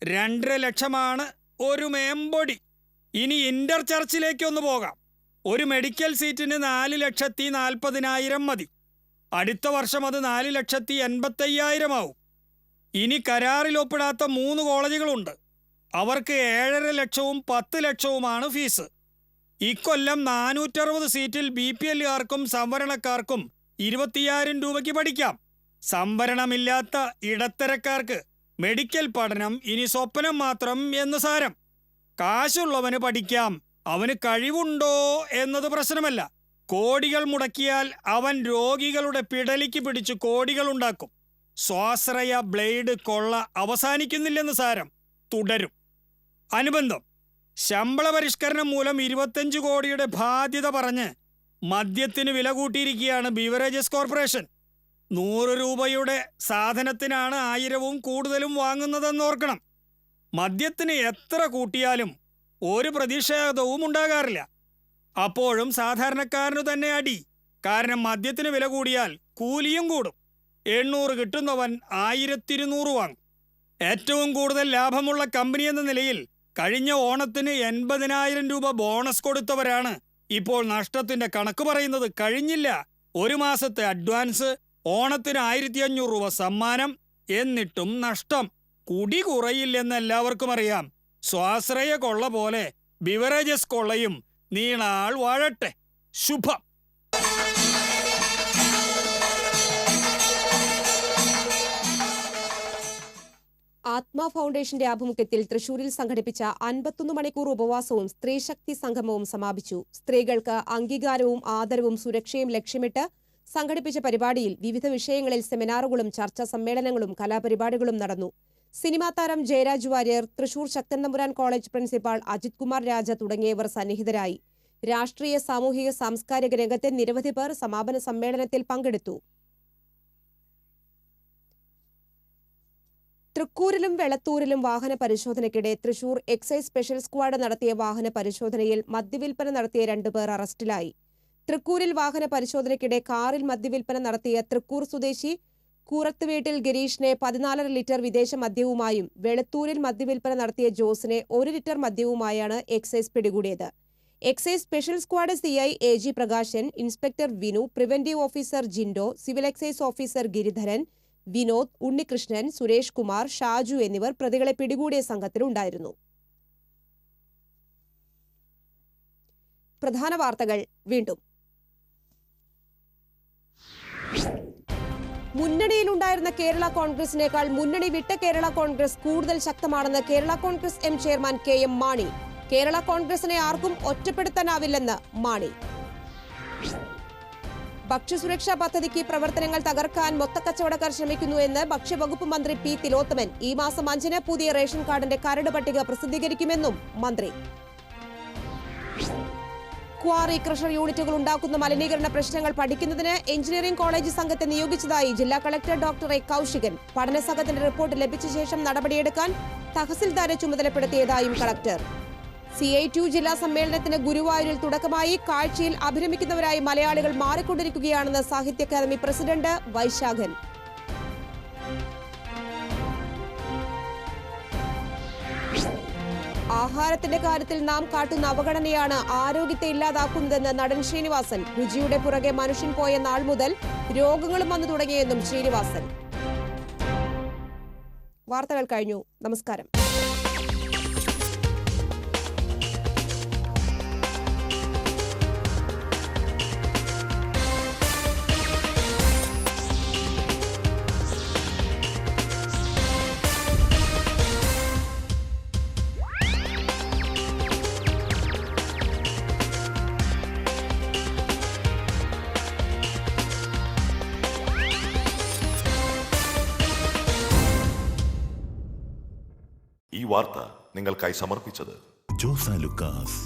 2.5 ലക്ഷമാണ് ഒരു മേമ്പൊടി. ഇനി ഇന്റർ ചർച്ചിലേക്കൊന്ന് പോകാം. ഒരു മെഡിക്കൽ സീറ്റിന് 4,40,000 മതി. അടുത്ത വർഷം അത് 4,85,000 ആവും. ഇനി കരാറിൽ ഒപ്പിടാത്ത 3 കോളേജുകളുണ്ട്. അവർക്ക് 7.5 ലക്ഷവും 10 ലക്ഷവുമാണ് ഫീസ്. ഇക്കൊല്ലം 460 സീറ്റിൽ BPLകാർക്കും സംവരണക്കാർക്കും 25,000 രൂപയ്ക്ക് പഠിക്കാം. സംവരണമില്ലാത്ത ഇടത്തരക്കാർക്ക് മെഡിക്കൽ പഠനം ഇനി സ്വപ്നം മാത്രം എന്ന് സാരം. കാശുള്ളവന് പഠിക്കാം, അവന് കഴിവുണ്ടോ എന്നത് പ്രശ്നമല്ല. കോടികൾ മുടക്കിയാൽ അവൻ രോഗികളുടെ പിടലിക്ക് പിടിച്ച് കോടികളുണ്ടാക്കും. സ്വാശ്രയ ബ്ലേഡ് കൊള്ള അവസാനിക്കുന്നില്ലെന്ന് സാരം, തുടരും. അനുബന്ധം: ശമ്പള പരിഷ്കരണം മൂലം 25 കോടിയുടെ ബാധ്യത പറഞ്ഞ് മദ്യത്തിന് വില കൂട്ടിയിരിക്കുകയാണ് ബീവറേജസ് കോർപ്പറേഷൻ. 100 രൂപയുടെ സാധനത്തിനാണ് 1000വും കൂടുതലും വാങ്ങുന്നതെന്നോർക്കണം. മദ്യത്തിന് എത്ര കൂട്ടിയാലും ഒരു പ്രതിഷേധവും ഉണ്ടാകാറില്ല. അപ്പോഴും സാധാരണക്കാരനു തന്നെ അടി. കാരണം മദ്യത്തിന് വില കൂടിയാൽ കൂലിയും കൂടും. 800 കിട്ടുന്നവൻ 1200 വാങ്ങും. ഏറ്റവും കൂടുതൽ ലാഭമുള്ള കമ്പനി എന്ന നിലയിൽ കഴിഞ്ഞ ഓണത്തിന് 80,000 രൂപ ബോണസ് കൊടുത്തവരാണ് ഇപ്പോൾ നഷ്ടത്തിന്റെ കണക്ക് പറയുന്നത്. കഴിഞ്ഞില്ല. 1 മാസത്തെ അഡ്വാൻസ്, ഓണത്തിന് 1500 രൂപ സമ്മാനം, എന്നിട്ടും നഷ്ടം. കുടി കുറയില്ലെന്ന് എല്ലാവർക്കും അറിയാം. സ്വാശ്രയ കൊള്ള പോലെ ബിവറേജസ് കൊള്ളയും നീളാൾ വാഴട്ടെ. ശുഭം. ആത്മ ഫൗണ്ടേഷന്റെ ആഭിമുഖ്യത്തിൽ തൃശൂരിൽ സംഘടിപ്പിച്ച 51 മണിക്കൂർ ഉപവാസവും സ്ത്രീശക്തി സംഗമവും സമാപിച്ചു. സ്ത്രീകൾക്ക് അംഗീകാരവും ആദരവും സുരക്ഷയും ലക്ഷ്യമിട്ട് സംഘടിപ്പിച്ച പരിപാടിയിൽ വിവിധ വിഷയങ്ങളിൽ സെമിനാറുകളും ചർച്ചാ സമ്മേളനങ്ങളും കലാപരിപാടികളും നടന്നു. സിനിമാ താരം ജയരാജ് വാര്യർ, തൃശൂർ ശക്തൻ തമ്പുരാൻ കോളേജ് പ്രിൻസിപ്പാൾ അജിത് കുമാർ രാജ തുടങ്ങിയവർ സന്നിഹിതരായി. രാഷ്ട്രീയ, സാമൂഹിക, സാംസ്കാരിക രംഗത്തെ നിരവധി പേർ സമാപന സമ്മേളനത്തിൽ പങ്കെടുത്തു. തൃക്കൂരിലും വെളത്തൂരിലും വാഹന പരിശോധനയ്ക്കിടെ തൃശൂർ എക്സൈസ് സ്പെഷ്യൽ സ്ക്വാഡ് നടത്തിയ വാഹന പരിശോധനയിൽ മദ്യവിൽപ്പന നടത്തിയ 2 പേർ അറസ്റ്റിലായി. തൃക്കൂരിൽ വാഹന പരിശോധനയ്ക്കിടെ കാറിൽ മദ്യവിൽപ്പന നടത്തിയ തൃക്കൂർ സ്വദേശി കൂറത്ത് വീട്ടിൽ ഗിരീഷിനെ 14 ലിറ്റർ വിദേശ മദ്യവുമായും വെളത്തൂരിൽ മദ്യവിൽപ്പന നടത്തിയ ജോസിനെ 1 ലിറ്റർ മദ്യവുമായാണ് എക്സൈസ് പിടികൂടിയത്. Excise special squad CI AG Prakashan, inspector Vinu, preventive officer Jinto, civil excise officer Giridharan, Vinod, Unnikrishnan, Suresh Kumar, Shaju എന്നിവർ പ്രതികളെ പിടികൂടിയ സംഘത്തിലുണ്ടായിരുന്നു. പ്രധാന വാർത്തകൾ വീണ്ടും. മുന്നണിയിലുണ്ടായിരുന്ന കേരള കോൺഗ്രസിനേക്കാൾ മുന്നണി വിട്ട കേരള കോൺഗ്രസ് കൂടുതൽ ശക്തമാണെന്ന് Kerala Congress M chairman KM Mani. Kerala കോൺഗ്രസിനെ ആർക്കും ഒറ്റപ്പെടുത്താനാവില്ലെന്ന് മാണി. ഭക്ഷ്യസുരക്ഷാ പദ്ധതിക്ക് പ്രവർത്തനങ്ങൾ തകർക്കാൻ മൊത്തക്കച്ചവടക്കാർ ശ്രമിക്കുന്നുവെന്ന് ഭക്ഷ്യവകുപ്പ് മന്ത്രി P. തിലോത്തമൻ. ഈ മാസം 5-ന് പുതിയ റേഷൻ കാർഡിന്റെ കരട് പട്ടിക പ്രസിദ്ധീകരിക്കുമെന്നും മന്ത്രി. ക്വാറി, ക്രഷർ യൂണിറ്റുകൾ ഉണ്ടാക്കുന്ന മലിനീകരണ പ്രശ്നങ്ങൾ പഠിക്കുന്നതിന് എഞ്ചിനീയറിംഗ് കോളേജ് സംഘത്തെ നിയോഗിച്ചതായി ജില്ലാ കളക്ടർ ഡോക്ടർ A. കൗശികൻ. പഠന സംഘത്തിന്റെ റിപ്പോർട്ട് ലഭിച്ച ശേഷം നടപടിയെടുക്കാൻ തഹസിൽദാരെ ചുമതലപ്പെടുത്തിയതായും കളക്ടർ. CI2 ജില്ലാ സമ്മേളനത്തിന് ഗുരുവായൂരിൽ തുടക്കമായി. കാഴ്ചയിൽ അഭിരമിക്കുന്നവരായി മലയാളികൾ മാറിക്കൊണ്ടിരിക്കുകയാണെന്ന് സാഹിത്യ അക്കാദമി പ്രസിഡന്റ് വൈശാഖൻ. ആഹാരത്തിന്റെ കാര്യത്തിൽ നാം കാട്ടുന്ന അവഗണനയാണ് ആരോഗ്യത്തെ ഇല്ലാതാക്കുന്നതെന്ന് നടൻ ശ്രീനിവാസൻ. രുചിയുടെ പുറകെ മനുഷ്യൻ പോയ നാൾ മുതൽ രോഗങ്ങളും വന്നു തുടങ്ങിയെന്നും ശ്രീനിവാസൻ. വാർത്തകൾ കഴിഞ്ഞു. നമസ്കാരം. ഈ വാർത്ത നിങ്ങൾക്കായി സമർപ്പിച്ചത് ജോസ ലുക്കാസ്